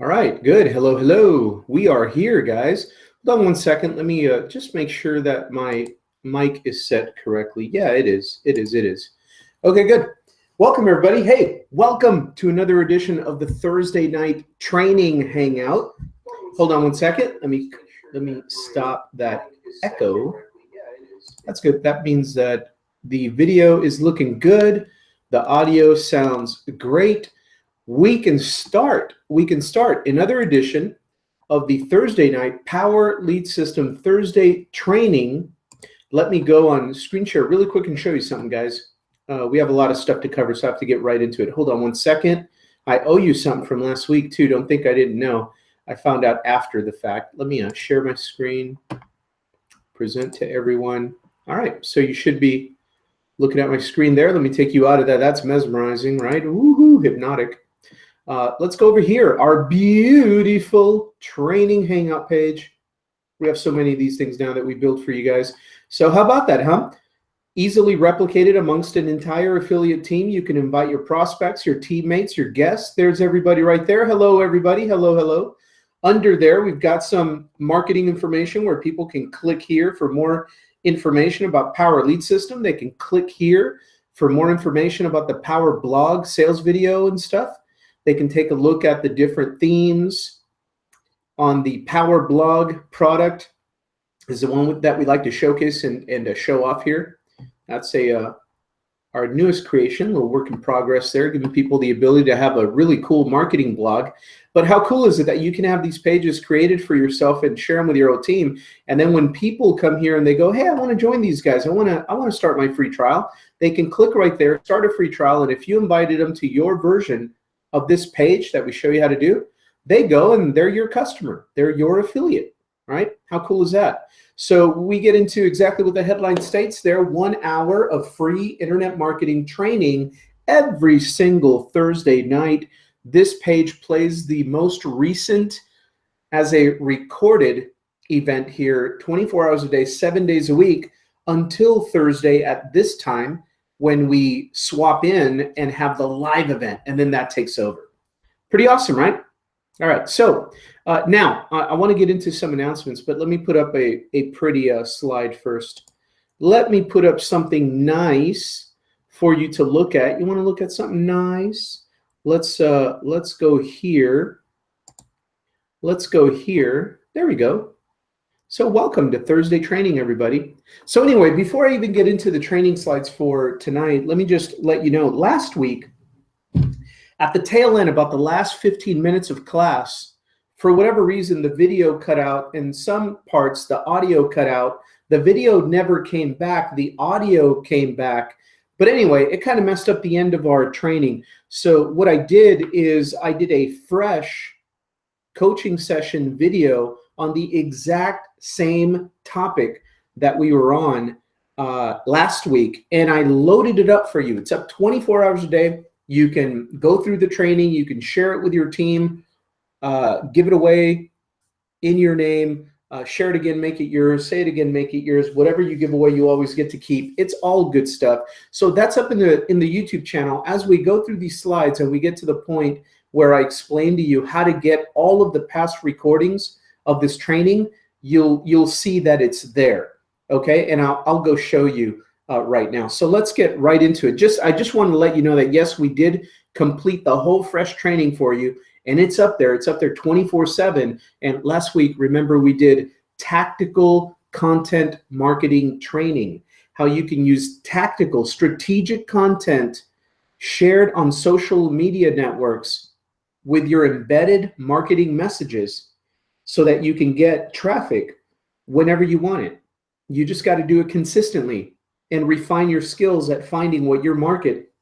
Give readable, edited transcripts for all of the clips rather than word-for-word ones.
All right, good. Hello, hello. We are here, guys. Hold on one second. Let me just make sure that my mic is set correctly. Yeah, it is. It is. It is. Okay, good. Welcome, everybody. Hey, welcome to another edition of the Thursday night training hangout. Hold on one second. Let me stop that echo. That's good. That means that the video is looking good. The audio sounds great. We can start another edition of the Thursday night Power Lead System Thursday training. Let me go on screen share really quick and show you something, guys. We have a lot of stuff to cover, so I have to get right into it. Hold on one second. I owe you something from last week, too. Don't think I didn't know. I found out after the fact. Let me share my screen, present to everyone. All right, so you should be looking at my screen there. Let me take you out of that. That's mesmerizing, right? Woohoo, hypnotic. Let's go over here, our beautiful training hangout page. We have so many of these things now that we built for you guys. So how about that, huh? Easily replicated amongst an entire affiliate team. You can invite your prospects, your teammates, your guests. There's everybody right there. Hello, everybody. Hello, hello. Under there, we've got some marketing information where people can click here for more information about Power Lead System. They can click here for more information about the Power Blog sales video and stuff. They can take a look at the different themes on the Power Blog product. Is the one that we like to showcase and show off here. That's our newest creation, a little work in progress there, giving people the ability to have a really cool marketing blog. But how cool is it that you can have these pages created for yourself and share them with your own team? And then when people come here and they go, hey, I want to join these guys, I want to start my free trial, they can click right there, start a free trial, and if you invited them to your version of this page that we show you how to do, they go and they're your customer. They're your affiliate, right? How cool is that? So we get into exactly what the headline states there, 1 hour of free internet marketing training every single Thursday night. This page plays the most recent as a recorded event here, 24 hours a day, 7 days a week until Thursday at this time, when we swap in and have the live event, and then that takes over. Pretty awesome, right? All right, so now I want to get into some announcements, but let me put up a pretty slide first. Let me put up something nice for you to look at. You want to look at something nice? Let's go here. Let's go here. There we go. So welcome to Thursday training, everybody. So anyway, before I even get into the training slides for tonight, let me just let you know, last week, at the tail end, about the last 15 minutes of class, for whatever reason, the video cut out. In some parts, the audio cut out. The video never came back. The audio came back. But anyway, it kind of messed up the end of our training. So what I did is I did a fresh coaching session video on the exact same topic that we were on last week, and I loaded it up for you. It's up 24 hours a day. You can go through the training. You can share it with your team, give it away in your name, share it again, make it yours, say it again, make it yours. Whatever you give away, you always get to keep. It's all good stuff. So that's up in the YouTube channel. As we go through these slides and we get to the point where I explain to you how to get all of the past recordings of this training, you'll see that it's there, okay? And I'll go show you right now. So let's get right into it. I just want to let you know that yes, we did complete the whole fresh training for you, and it's up there. It's up there 24/7. And last week, remember, we did tactical content marketing training, how you can use tactical, strategic content shared on social media networks with your embedded marketing messages, so that you can get traffic whenever you want it. You just got to do it consistently and refine your skills at finding what your market,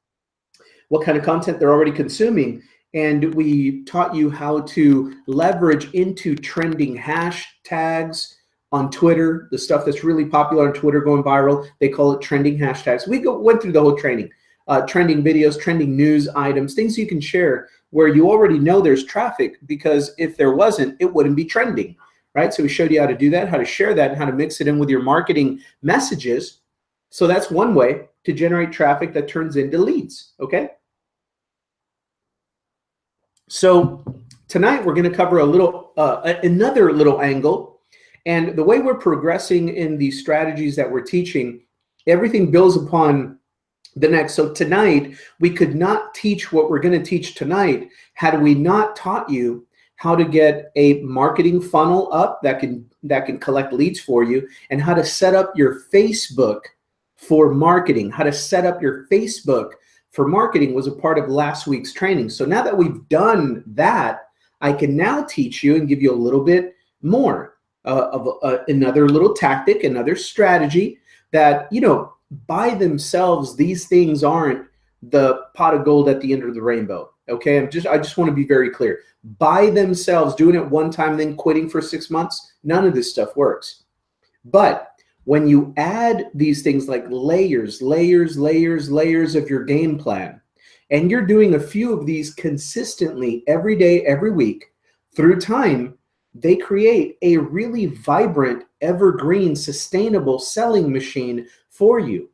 what kind of content they're already consuming. And we taught you how to leverage into trending hashtags on Twitter, the stuff that's really popular on Twitter going viral. They call it trending hashtags. We went through the whole training, trending videos, trending news items, things you can share where you already know there's traffic, because if there wasn't, it wouldn't be trending, right? So we showed you how to do that, how to share that, and how to mix it in with your marketing messages. So that's one way to generate traffic that turns into leads, okay? So tonight we're going to cover a little, another little angle. And the way we're progressing in the strategies that we're teaching, everything builds upon the next. So tonight, we could not teach what we're going to teach tonight had we not taught you how to get a marketing funnel up that can collect leads for you, and how to set up your Facebook for marketing. How to set up your Facebook for marketing was a part of last week's training. So now that we've done that, I can now teach you and give you a little bit more of another little tactic, another strategy that, you know, by themselves, these things aren't the pot of gold at the end of the rainbow. Okay, I just want to be very clear. By themselves, doing it one time, then quitting for 6 months, none of this stuff works. But when you add these things like layers of your game plan, and you're doing a few of these consistently every day, every week, through time, they create a really vibrant, evergreen, sustainable selling machine for you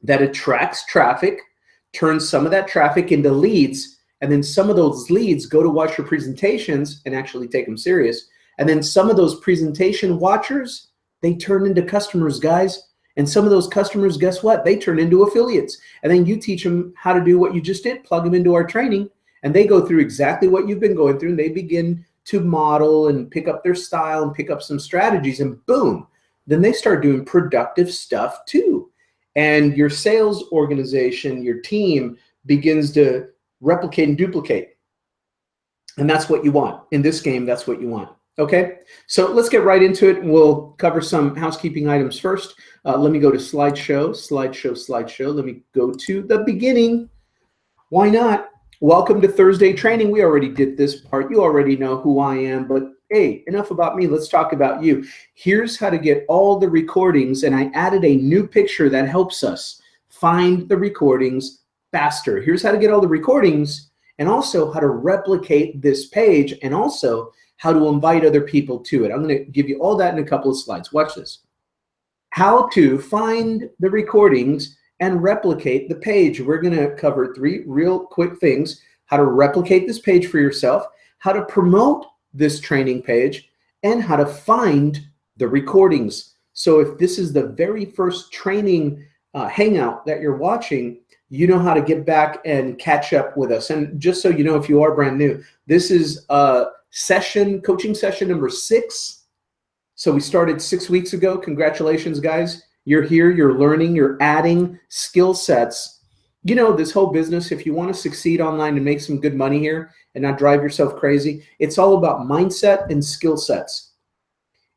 that attracts traffic, turns some of that traffic into leads, and then some of those leads go to watch your presentations and actually take them serious. And then some of those presentation watchers, they turn into customers, guys. And some of those customers, guess what? They turn into affiliates. And then you teach them how to do what you just did, plug them into our training, and they go through exactly what you've been going through, and they begin to model and pick up their style and pick up some strategies, and boom, then they start doing productive stuff too. And your sales organization, your team begins to replicate and duplicate. And that's what you want. In this game, that's what you want. Okay, so let's get right into it, and we'll cover some housekeeping items first. Let me go to slideshow. Let me go to the beginning. Why not? Welcome to Thursday training. We already did this part. You already know who I am, but hey, enough about me. Let's talk about you. Here's how to get all the recordings, and I added a new picture that helps us find the recordings faster. Here's how to get all the recordings, and also how to replicate this page, and also how to invite other people to it. I'm going to give you all that in a couple of slides. Watch this. How to find the recordings and replicate the page. We're going to cover 3 real quick things: how to replicate this page for yourself, how to promote this training page, and how to find the recordings. So if this is the very first training hangout that you're watching, you know how to get back and catch up with us. And just so you know, if you are brand new, this is coaching session number 6. So we started 6 weeks ago. Congratulations, guys. You're here, you're learning, you're adding skill sets. You know, this whole business, if you want to succeed online and make some good money here and not drive yourself crazy, it's all about mindset and skill sets.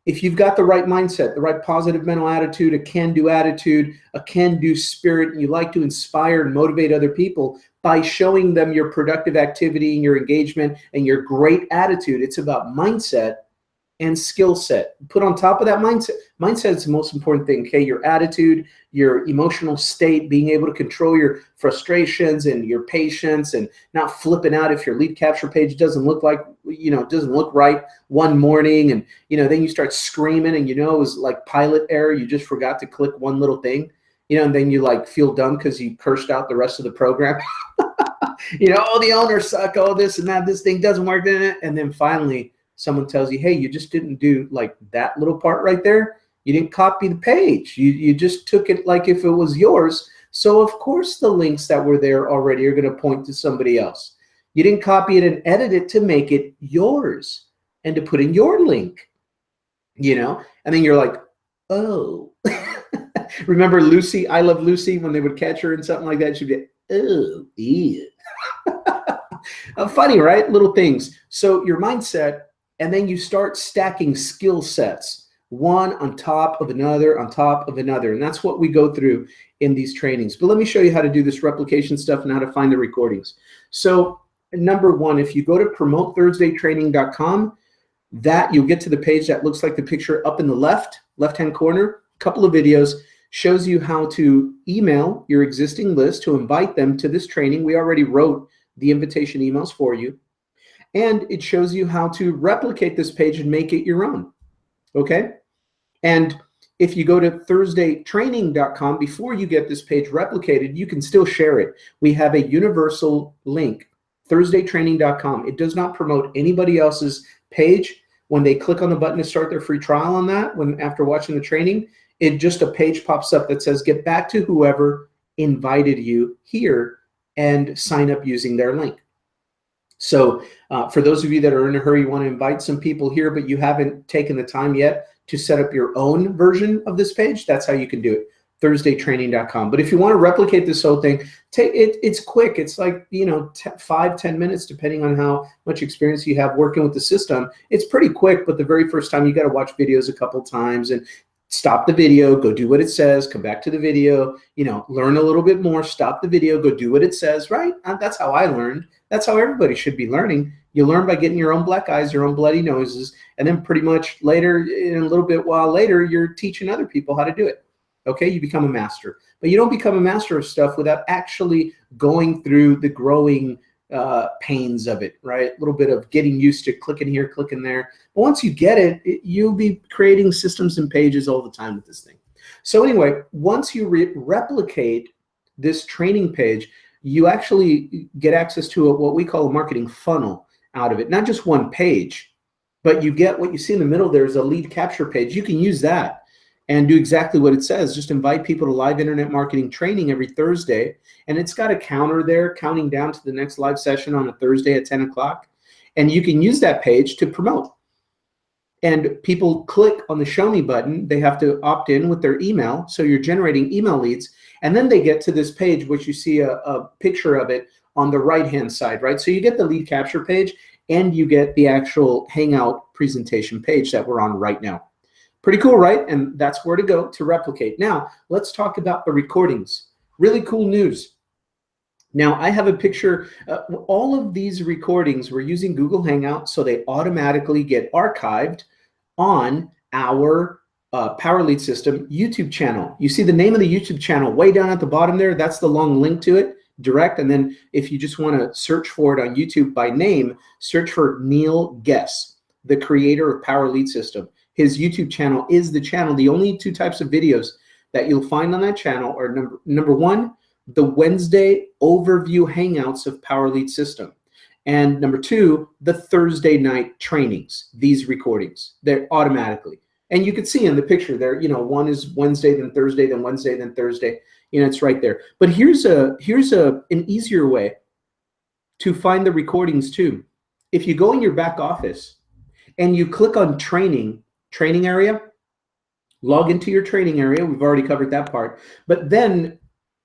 If you've got the right mindset, the right positive mental attitude, a can-do attitude, a can-do spirit, and you like to inspire and motivate other people by showing them your productive activity and your engagement and your great attitude, it's about mindset and skill set. Put on top of that mindset is the most important thing, okay? Your attitude, your emotional state, being able to control your frustrations and your patience, and not flipping out if your lead capture page doesn't look like, you know, doesn't look right one morning, and, you know, then you start screaming, and, you know, it was like pilot error. You just forgot to click one little thing, you know, and then you like feel dumb because you cursed out the rest of the program. You know, oh, the owners suck, oh, this and that, this thing doesn't work, and then finally someone tells you, hey, you just didn't do like that little part right there. You didn't copy the page. You just took it like if it was yours. So of course the links that were there already are going to point to somebody else. You didn't copy it and edit it to make it yours and to put in your link, you know? And then you're like, oh. Remember Lucy, I Love Lucy, when they would catch her in something like that, she'd be, oh, yeah. Funny, right? Little things. So your mindset, and then you start stacking skill sets, one on top of another, on top of another. And that's what we go through in these trainings. But let me show you how to do this replication stuff and how to find the recordings. So number 1, if you go to promotethursdaytraining.com, that you'll get to the page that looks like the picture up in the left-hand corner. A couple of videos shows you how to email your existing list to invite them to this training. We already wrote the invitation emails for you. And it shows you how to replicate this page and make it your own, okay? And if you go to thursdaytraining.com, before you get this page replicated, you can still share it. We have a universal link, thursdaytraining.com. It does not promote anybody else's page. When they click on the button to start their free trial on that, after watching the training, it just a page pops up that says, get back to whoever invited you here and sign up using their link. So for those of you that are in a hurry, you want to invite some people here, but you haven't taken the time yet to set up your own version of this page, that's how you can do it, thursdaytraining.com. But if you want to replicate this whole thing, it's quick. It's like, 5-10 minutes, depending on how much experience you have working with the system. It's pretty quick, but the very first time you got to watch videos a couple times and stop the video, go do what it says, come back to the video, learn a little bit more, stop the video, go do what it says, right? That's how I learned. That's how everybody should be learning. You learn by getting your own black eyes, your own bloody noses, and then pretty much later, in a little bit while later, you're teaching other people how to do it. Okay, you become a master. But you don't become a master of stuff without actually going through the growing pains of it, right? A little bit of getting used to clicking here, clicking there. But once you get it, you'll be creating systems and pages all the time with this thing. So anyway, once you replicate this training page, you actually get access to what we call a marketing funnel out of it. Not just one page, but you get what you see in the middle. There's a lead capture page. You can use that and do exactly what it says. Just invite people to live internet marketing training every Thursday. And it's got a counter there counting down to the next live session on a Thursday at 10 o'clock. And you can use that page to promote. And people click on the show me button. They have to opt in with their email. So you're generating email leads. And then they get to this page, which you see a picture of it on the right-hand side, right? So you get the lead capture page and you get the actual Hangout presentation page that we're on right now. Pretty cool, right? And that's where to go to replicate. Now, let's talk about the recordings. Really cool news. Now, I have a picture. All of these recordings, we're using Google Hangout, so they automatically get archived on our PowerLead System YouTube channel. You see the name of the YouTube channel way down at the bottom there? That's the long link to it, direct. And then if you just want to search for it on YouTube by name, search for Neil Guess, the creator of PowerLead System. His YouTube channel is the channel. The only two types of videos that you'll find on that channel are number one, the Wednesday overview hangouts of PowerLead System. And number two, the Thursday night trainings, these recordings. They're automatically. And you can see in the picture there, one is Wednesday, then Thursday, then Wednesday, then Thursday. It's right there. But here's an easier way to find the recordings too. If you go in your back office and you click on training area, log into your training area. We've already covered that part. But then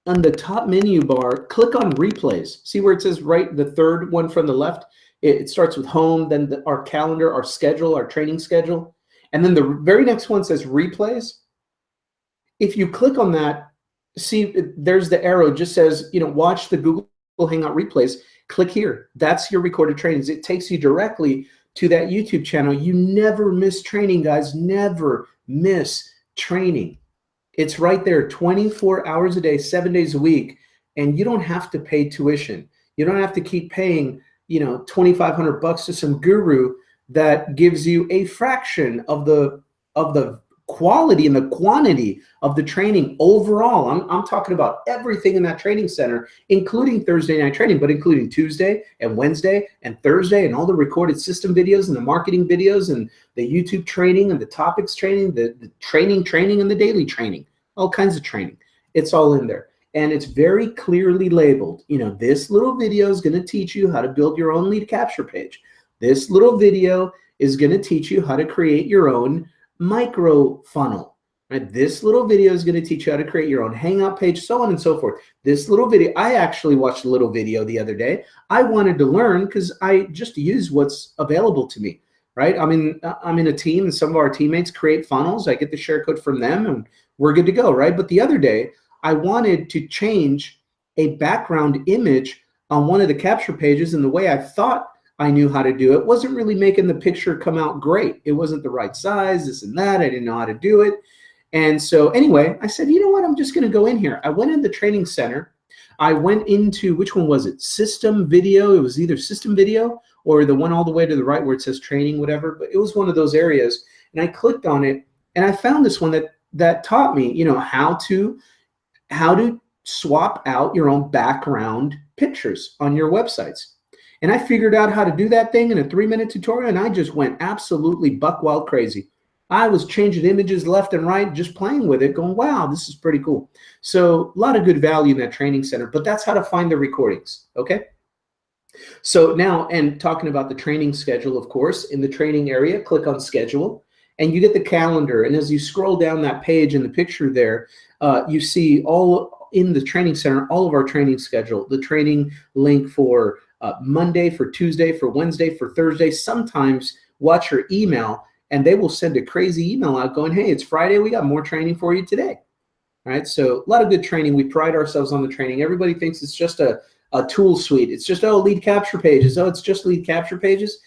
on the top menu bar, click on replays. See where it says the third one from the left? It starts with home, then our calendar, our schedule, our training schedule. And then the very next one says replays. If you click on that, see there's the arrow, just says, watch the Google Hangout replays. Click here. That's your recorded trainings. It takes you directly to that YouTube channel. You never miss training, guys. Never miss training. It's right there 24 hours a day, 7 days a week. And you don't have to pay tuition. You don't have to keep paying, $2,500 to some guru that gives you a fraction of the quality and the quantity of the training overall. I'm talking about everything in that training center, including Thursday night training, but including Tuesday and Wednesday and Thursday and all the recorded system videos and the marketing videos and the YouTube training and the topics training, the training and the daily training, all kinds of training. It's all in there. And it's very clearly labeled. This little video is going to teach you how to build your own lead capture page. This little video is going to teach you how to create your own micro funnel. Right? This little video is going to teach you how to create your own Hangout page, so on and so forth. This little video, I actually watched a little video the other day. I wanted to learn because I just use what's available to me, right? I'm in a team and some of our teammates create funnels. I get the share code from them and we're good to go, right? But the other day, I wanted to change a background image on one of the capture pages, and the way I thought I knew how to do it wasn't really making the picture come out great. It wasn't the right size, this and that. I didn't know how to do it. And so anyway, I said, you know what? I'm just going to go in here. I went in the training center. I went into, which one was it? System video. It was either system video or the one all the way to the right where it says training, whatever. But it was one of those areas. And I clicked on it and I found this one that taught me, how to swap out your own background pictures on your websites. And I figured out how to do that thing in a 3-minute tutorial, and I just went absolutely buck wild crazy. I was changing images left and right, just playing with it, going, wow, this is pretty cool. So a lot of good value in that training center, but that's how to find the recordings, okay? So now, and talking about the training schedule, of course, in the training area, click on schedule, and you get the calendar. And as you scroll down that page in the picture there, you see all in the training center, all of our training schedule, the training link for Monday, for Tuesday, for Wednesday, for Thursday. Sometimes watch your email, and they will send a crazy email out going, hey, it's Friday, we got more training for you today. All right, so a lot of good training. We pride ourselves on the training. Everybody thinks it's just a tool suite. It's just, oh, lead capture pages. Oh, it's just lead capture pages.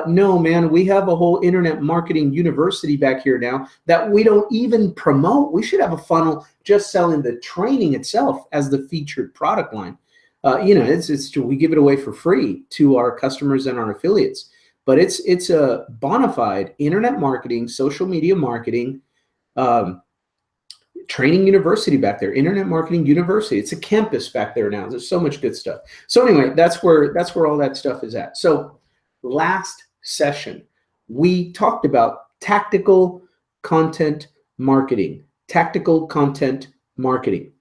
No, man, we have a whole internet marketing university back here now that we don't even promote. We should have a funnel just selling the training itself as the featured product line. You know, we give it away for free to our customers and our affiliates. But it's a bona fide internet marketing, social media marketing, training university back there, internet marketing university. It's a campus back there now. There's so much good stuff. So anyway, that's where all that stuff is at. So last session, we talked about tactical content marketing. Tactical content marketing.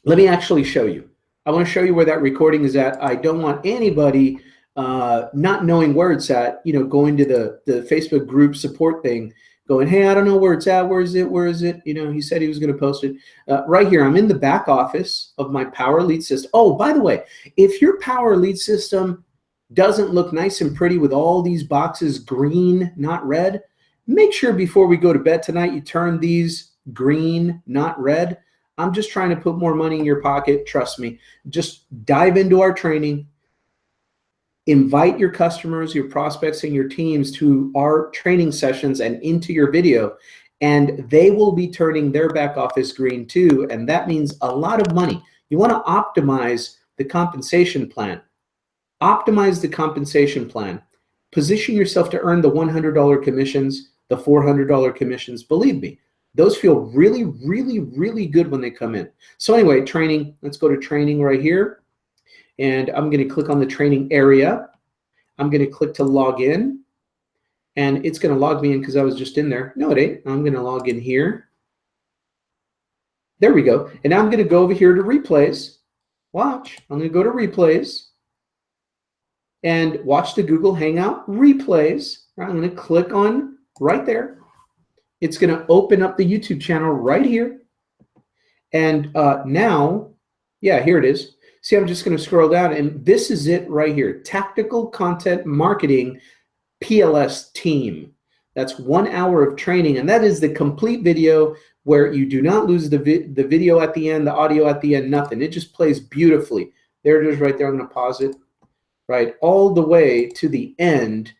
Let me actually show you. I want to show you where that recording is at. I don't want anybody not knowing where it's at, you know, going to the Facebook group support thing, going, hey, I don't know where it's at. Where is it? Where is it? You know, he said he was going to post it. Right here, I'm in the back office of my Power Lead system. Oh, by the way, if your Power Lead system doesn't look nice and pretty with all these boxes green, not red, make sure before we go to bed tonight, you turn these green, not red. I'm just trying to put more money in your pocket. Trust me. Just dive into our training. Invite your customers, your prospects, and your teams to our training sessions and into your video, and they will be turning their back office green too, and that means a lot of money. You want to optimize the compensation plan. Optimize the compensation plan. Position yourself to earn the $100 commissions, the $400 commissions. Believe me, those feel really, really, really good when they come in. So anyway, training, let's go to training right here. And I'm going to click on the training area. I'm going to click to log in. And it's going to log me in because I was just in there. No, it ain't. I'm going to log in here. There we go. And now I'm going to go over here to replays. Watch. I'm going to go to replays. And watch the Google Hangout replays. I'm going to click on right there. It's going to open up the YouTube channel right here. And now, yeah, here it is. See, I'm just going to scroll down, and this is it right here. Tactical Content Marketing PLS Team. That's 1 hour of training, and that is the complete video where you do not lose the video at the end, the audio at the end, nothing. It just plays beautifully. There it is right there. I'm going to pause it. Right, all the way to the end.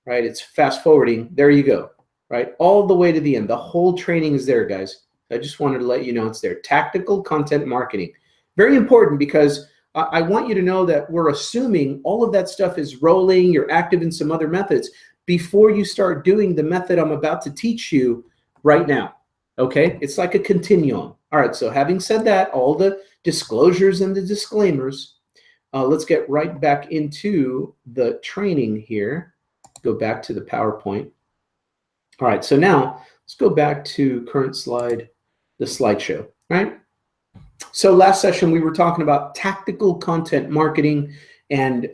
Right, it's fast forwarding. There you go. Right, all the way to the end. The whole training is there, guys. I just wanted to let you know it's there. Tactical Content Marketing. Very important because I want you to know that we're assuming all of that stuff is rolling, you're active in some other methods before you start doing the method I'm about to teach you right now, okay? It's like a continuum. All right, so having said that, all the disclosures and the disclaimers, let's get right back into the training here. Go back to the PowerPoint. All right, so now let's go back to current slide, the slideshow, right? So last session, we were talking about tactical content marketing and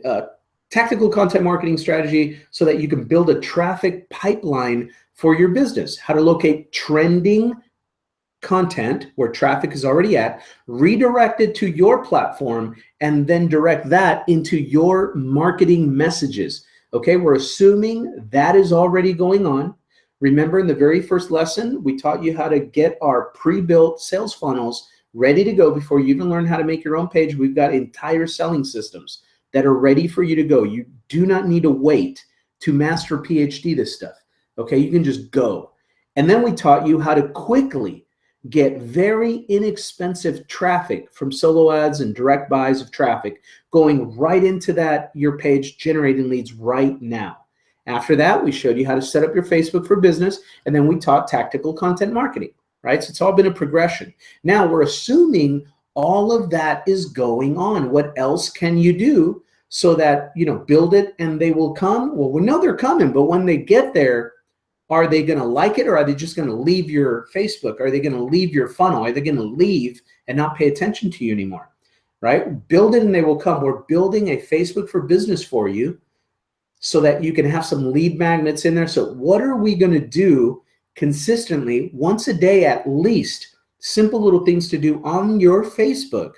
tactical content marketing strategy so that you can build a traffic pipeline for your business, how to locate trending content where traffic is already at, redirect it to your platform, and then direct that into your marketing messages. Okay, we're assuming that is already going on. Remember, in the very first lesson, we taught you how to get our pre-built sales funnels ready to go before you even learn how to make your own page. We've got entire selling systems that are ready for you to go. You do not need to wait to master PhD this stuff. Okay, you can just go. And then we taught you how to quickly get very inexpensive traffic from solo ads and direct buys of traffic going right into that your page, generating leads right now. After that, we showed you how to set up your Facebook for business, and then we taught tactical content marketing. Right? So it's all been a progression. Now we're assuming all of that is going on. What else can you do so that, build it and they will come? Well, we know they're coming, but when they get there, are they going to like it, or are they just going to leave your Facebook? Are they going to leave your funnel? Are they going to leave and not pay attention to you anymore? Right? Build it and they will come. We're building a Facebook for Business for you so that you can have some lead magnets in there. So what are we going to do consistently once a day at least? Simple little things to do on your Facebook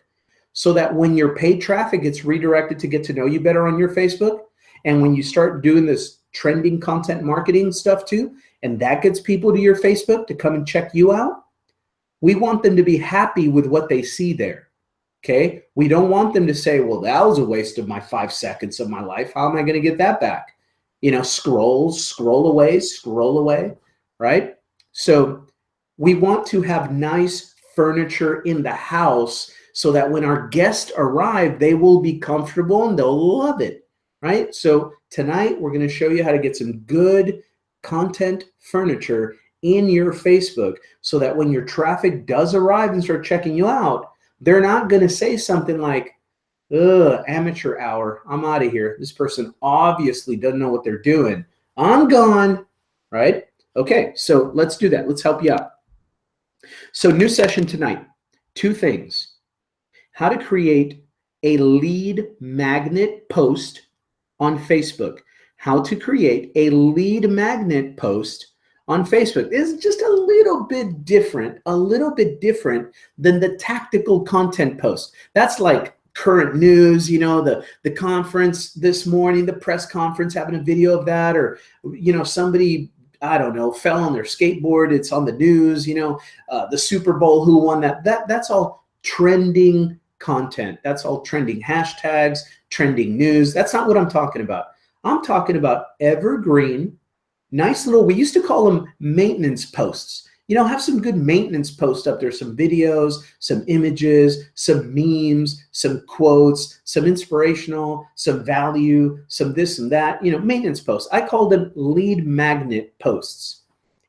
so that when your paid traffic gets redirected to get to know you better on your Facebook, and when you start doing this trending content marketing stuff too, and that gets people to your Facebook to come and check you out, we want them to be happy with what they see there. Okay? We don't want them to say, well, that was a waste of my 5 seconds of my life. How am I going to get that back? Scroll away, right? So we want to have nice furniture in the house so that when our guests arrive, they will be comfortable and they'll love it, right? So tonight, we're going to show you how to get some good content furniture in your Facebook so that when your traffic does arrive and start checking you out, they're not going to say something like, ugh, amateur hour, I'm out of here. This person obviously doesn't know what they're doing. I'm gone, right? Okay, so let's do that. Let's help you out. So new session tonight, 2 things. How to create a lead magnet post on Facebook. How to create a lead magnet post on Facebook. This is just a little bit different than the tactical content post. That's like current news, the conference this morning, the press conference, having a video of that, or, somebody, I don't know, fell on their skateboard. It's on the news, the Super Bowl, who won that. That's all trending content. That's all trending hashtags, trending news. That's not what I'm talking about. I'm talking about evergreen, nice little, we used to call them maintenance posts. Have some good maintenance posts up there, some videos, some images, some memes, some quotes, some inspirational, some value, some this and that, maintenance posts. I call them lead magnet posts.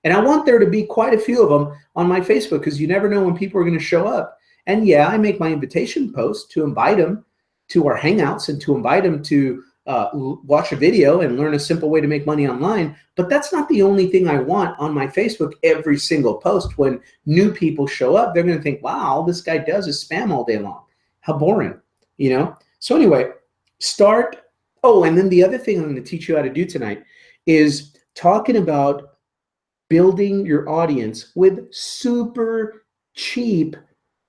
And I want there to be quite a few of them on my Facebook because you never know when people are going to show up. And yeah, I make my invitation post to invite them to our Hangouts and to invite them to watch a video and learn a simple way to make money online. But that's not the only thing I want on my Facebook every single post. When new people show up, they're going to think, wow, all this guy does is spam all day long. How boring, So anyway, start. Oh, and then the other thing I'm going to teach you how to do tonight is talking about building your audience with super cheap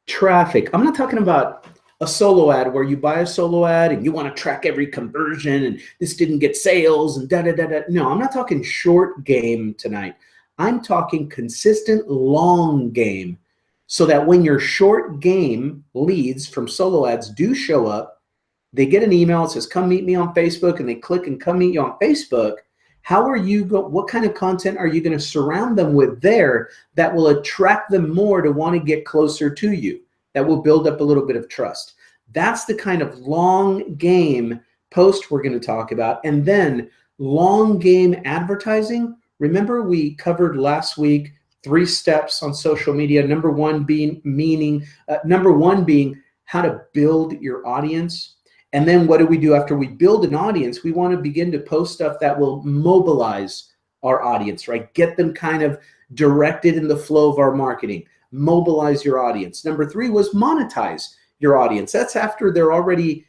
traffic. I'm not talking about a solo ad where you buy a solo ad and you want to track every conversion and this didn't get sales and da-da-da-da. No, I'm not talking short game tonight. I'm talking consistent long game so that when your short game leads from solo ads do show up, they get an email that says, come meet me on Facebook, and they click and come meet you on Facebook. How are you what kind of content are you going to surround them with there that will attract them more to want to get closer to you? That will build up a little bit of trust. That's the kind of long game post we're going to talk about. And then long game advertising. Remember we covered last week 3 steps on social media. Number one being how to build your audience. And then what do we do after we build an audience? We want to begin to post stuff that will mobilize our audience, right? Get them kind of directed in the flow of our marketing. Mobilize your audience. Number 3 was monetize your audience. That's after they're already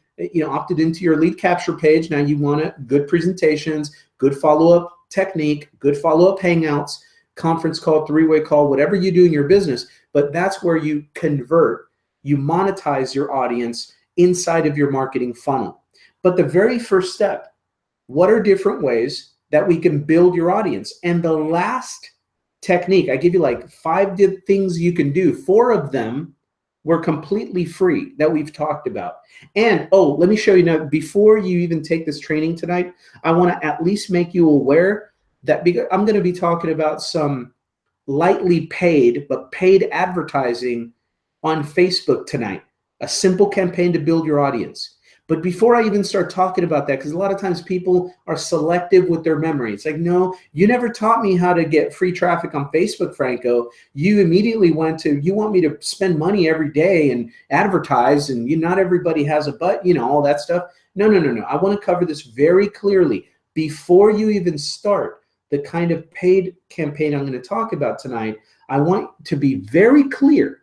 opted into your lead capture page. Now you want good presentations, good follow-up technique, good follow-up hangouts, conference call, 3-way call, whatever you do in your business. But that's where you convert, you monetize your audience inside of your marketing funnel. But the very first step, what are different ways that we can build your audience? And the last technique, I give you like 5 things you can do. 4 of them were completely free that we've talked about. And let me show you now, before you even take this training tonight, I want to at least make you aware that I'm going to be talking about some lightly paid, but paid advertising on Facebook tonight. A simple campaign to build your audience. But before I even start talking about that, because a lot of times people are selective with their memory. It's like, no, you never taught me how to get free traffic on Facebook, Franco. You immediately went to, you want me to spend money every day and advertise, and not everybody has a butt, all that stuff. No, no, no, no. I want to cover this very clearly before you even start the kind of paid campaign I'm going to talk about tonight. I want to be very clear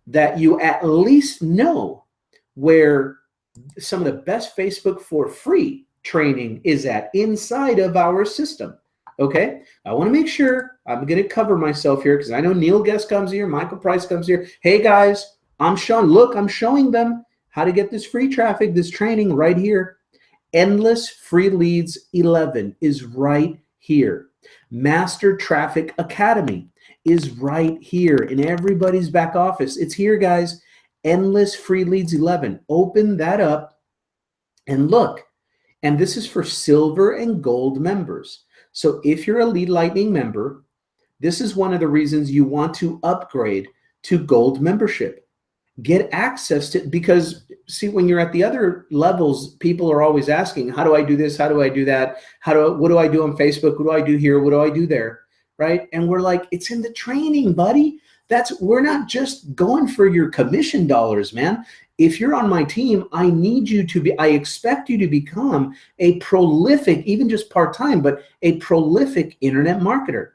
that you at least know where some of the best Facebook for free training is at inside of our system. Okay, I want to make sure I'm going to cover myself here because I know Neil Guest comes here, Michael Price comes here. Hey guys, I'm Sean. Look, I'm showing them how to get this free traffic, this training right here. Endless Free Leads 11 is right here. Master Traffic Academy is right here in everybody's back office. It's here, guys. Endless Free Leads 11. Open that up and look. And this is for silver and gold members. So if you're a Lead Lightning member, this is one of the reasons you want to upgrade to gold membership. Get access to, because see, when you're at the other levels, people are always asking, how do I do this? How do I do that? What do I do on Facebook? What do I do here? What do I do there? Right? And we're like, it's in the training, buddy. We're not just going for your commission dollars, man. If you're on my team, I expect you to become a prolific, even just part-time, but a prolific internet marketer.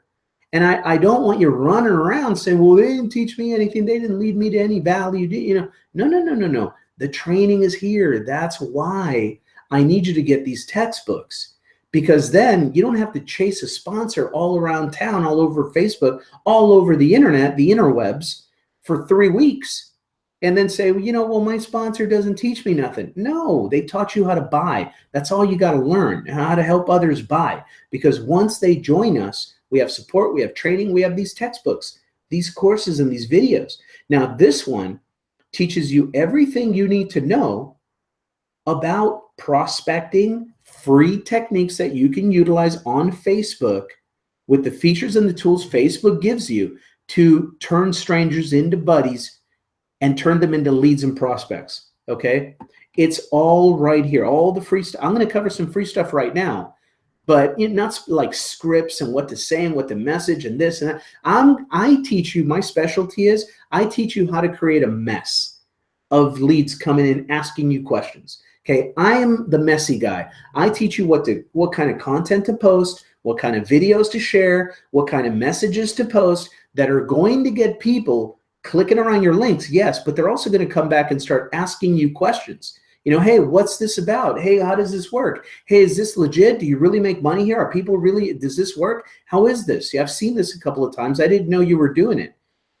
And I don't want you running around saying, well, they didn't teach me anything. They didn't lead me to any value. No. The training is here. That's why I need you to get these textbooks, because then you don't have to chase a sponsor all around town, all over Facebook, all over the internet, the interwebs for 3 weeks. And then say, well, my sponsor doesn't teach me nothing. No, they taught you how to buy. That's all you got to learn, how to help others buy. Because once they join us, we have support, we have training, we have these textbooks, these courses, and these videos. Now, this one teaches you everything you need to know about prospecting, free techniques that you can utilize on Facebook with the features and the tools Facebook gives you to turn strangers into buddies and turn them into leads and prospects, okay? It's all right here, all the free stuff. I'm gonna cover some free stuff right now, but not like scripts and what to say and what to message and this and that. I teach you, my specialty is, I teach you how to create a mess of leads coming in asking you questions, okay? I am the messy guy. I teach you what kind of content to post, what kind of videos to share, what kind of messages to post that are going to get people clicking around your links, yes, but they're also going to come back and start asking you questions. Hey, what's this about? Hey, how does this work? Hey, is this legit? Do you really make money here? Are people really, does this work? How is this? Yeah, I've seen this a couple of times. I didn't know you were doing it.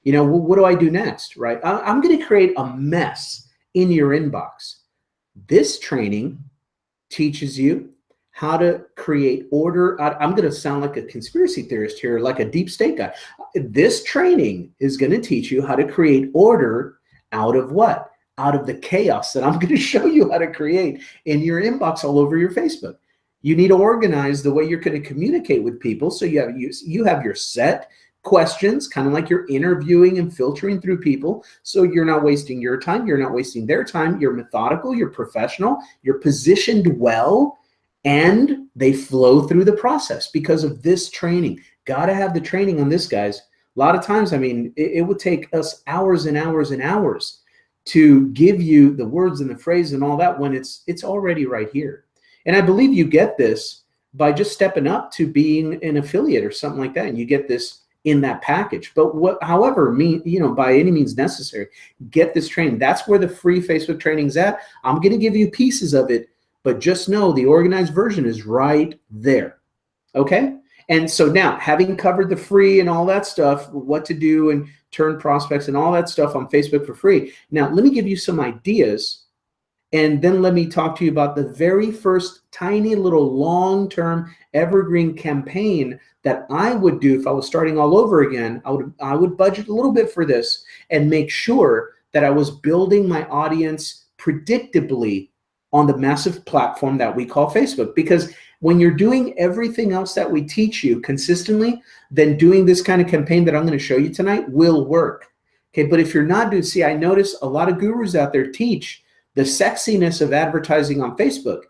Well, what do I do next, right? I'm going to create a mess in your inbox. This training teaches you how to create order. I'm going to sound like a conspiracy theorist here, like a deep state guy. This training is going to teach you how to create order out of what? Out of the chaos that I'm going to show you how to create in your inbox all over your Facebook. You need to organize the way you're going to communicate with people. So you have your set questions, kind of like you're interviewing and filtering through people. So you're not wasting your time. You're not wasting their time. You're methodical. You're professional. You're positioned well. And they flow through the process because of this training. Got to have the training on this, guys. A lot of times, it would take us hours and hours and hours to give you the words and the phrase and all that when it's already right here. And I believe you get this by just stepping up to being an affiliate or something like that, and you get this in that package. But however, by any means necessary, get this training. That's where the free Facebook training's at. I'm going to give you pieces of it, but just know the organized version is right there, okay? And so now, having covered the free and all that stuff, what to do and turn prospects and all that stuff on Facebook for free, now let me give you some ideas, and then let me talk to you about the very first tiny little long-term evergreen campaign that I would do if I was starting all over again. I would budget a little bit for this and make sure that I was building my audience predictably on the massive platform that we call Facebook. Because when you're doing everything else that we teach you consistently, then doing this kind of campaign that I'm going to show you tonight will work. Okay, but if you're not doing, see, I notice a lot of gurus out there teach the sexiness of advertising on Facebook,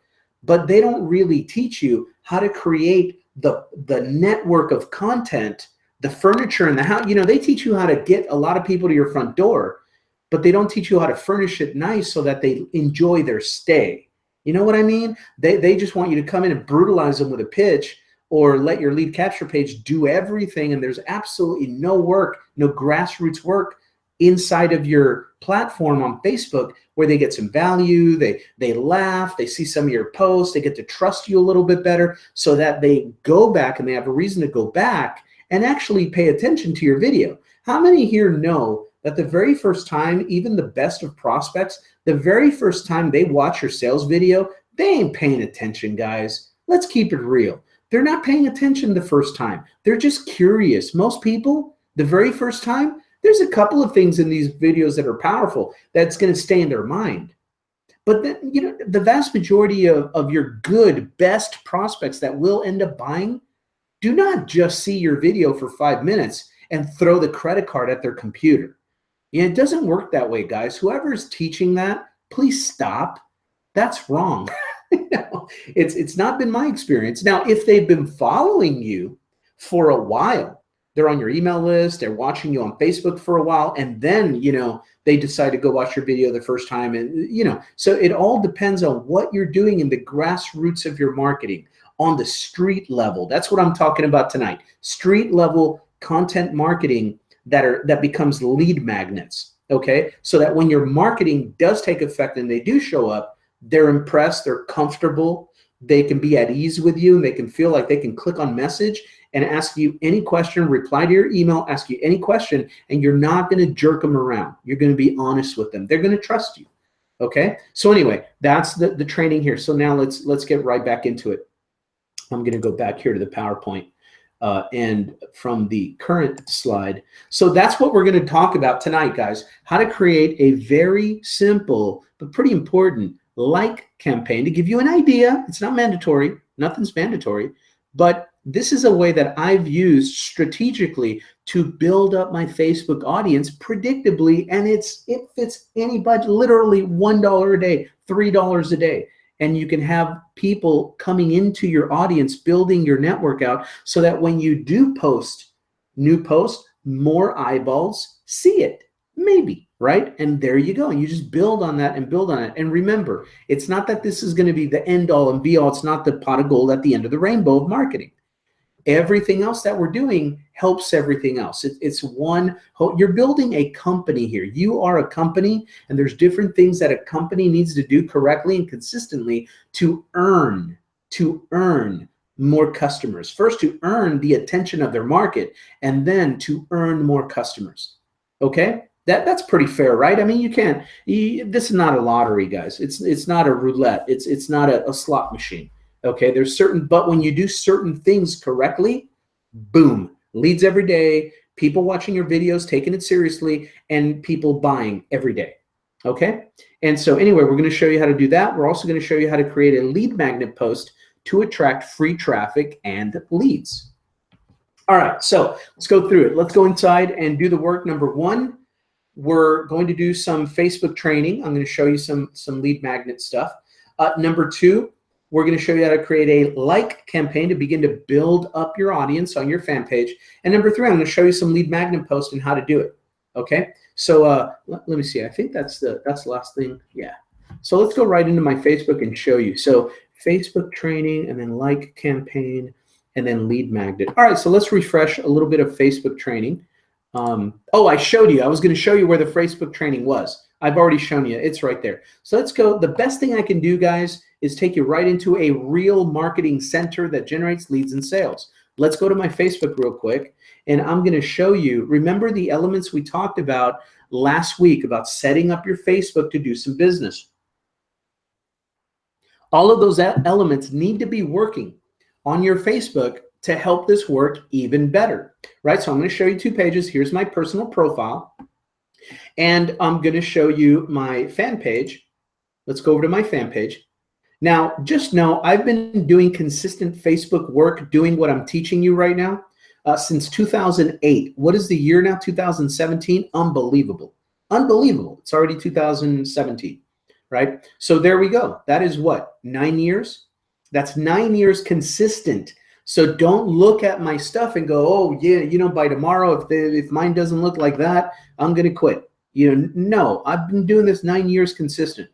but they don't really teach you how to create the network of content, the furniture in the house. They teach you how to get a lot of people to your front door, but they don't teach you how to furnish it nice so that they enjoy their stay. You know what I mean? They just want you to come in and brutalize them with a pitch, or let your lead capture page do everything, and there's absolutely no work, no grassroots work inside of your platform on Facebook where they get some value, they laugh, they see some of your posts, they get to trust you a little bit better so that they go back and they have a reason to go back and actually pay attention to your video. How many here know that the very first time, even the best of prospects, the very first time they watch your sales video, they ain't paying attention, guys. Let's keep it real. They're not paying attention the first time. They're just curious. Most people, the very first time, there's a couple of things in these videos that are powerful that's going to stay in their mind. But then, you know, the vast majority of your good, best prospects that will end up buying do not just see your video for 5 minutes and throw the credit card at their computer. Yeah, it doesn't work that way, guys. Whoever's teaching that, please stop. That's wrong. It's not been my experience. Now, if they've been following you for a while, they're on your email list, they're watching you on Facebook for a while, and then, you know, they decide to go watch your video the first time. And, you know, so it all depends on what you're doing in the grassroots of your marketing on the street level. That's what I'm talking about tonight. Street level content marketing that becomes lead magnets. Okay. So that when your marketing does take effect and they do show up, they're impressed, they're comfortable, they can be at ease with you, and they can feel like they can click on message and ask you any question, reply to your email, ask you any question, and you're not going to jerk them around. You're going to be honest with them. They're going to trust you. Okay. So anyway, that's the training here. So now let's get right back into it. I'm going to go back here to the PowerPoint and from the current slide. So that's what we're going to talk about tonight, guys. How to create a very simple but pretty important like campaign to give you an idea. It's not mandatory. Nothing's mandatory. But this is a way that I've used strategically to build up my Facebook audience predictably, and it fits any budget, literally $1 a day, $3 a day. And you can have people coming into your audience, building your network out so that when you do post new posts, more eyeballs see it, maybe, right? And there you go. And you just build on that and build on it. And remember, it's not that this is going to be the end all and be all. It's not the pot of gold at the end of the rainbow of marketing. Everything else that we're doing helps everything else. It's one, you're building a company here. You are a company, and there's different things that a company needs to do correctly and consistently to earn more customers. First, to earn the attention of their market, and then to earn more customers. Okay? That's pretty fair, right? I mean, this is not a lottery, guys. It's not a roulette. It's not a slot machine. Okay, but when you do certain things correctly, boom, leads every day, people watching your videos, taking it seriously, and people buying every day. Okay, and so anyway, we're going to show you how to do that. We're also going to show you how to create a lead magnet post to attract free traffic and leads. All right, so let's go through it. Let's go inside and do the work. Number one, we're going to do some Facebook training. I'm going to show you some lead magnet stuff. Number two, we're going to show you how to create a like campaign to begin to build up your audience on your fan page. And number three, I'm going to show you some lead magnet posts and how to do it. Okay, so let me see. I think that's the last thing. Yeah. So let's go right into my Facebook and show you. So Facebook training, and then like campaign, and then lead magnet. All right, so let's refresh a little bit of Facebook training. Oh, I showed you. I was going to show you where the Facebook training was. I've already shown you. It's right there. So let's go. The best thing I can do, guys, is take you right into a real marketing center that generates leads and sales. Let's go to my Facebook real quick, and I'm going to show you. Remember the elements we talked about last week about setting up your Facebook to do some business. All of those elements need to be working on your Facebook to help this work even better, right? So I'm going to show you 2 pages. Here's my personal profile, and I'm going to show you my fan page. Let's go over to my fan page. Now, just know I've been doing consistent Facebook work, doing what I'm teaching you right now since 2008. What is the year now? 2017? Unbelievable. Unbelievable. It's already 2017, right? So there we go. That is what? 9 years? That's 9 years consistent. So don't look at my stuff and go, oh, yeah, you know, by tomorrow, if mine doesn't look like that, I'm going to quit. You know, no, I've been doing this 9 years consistent.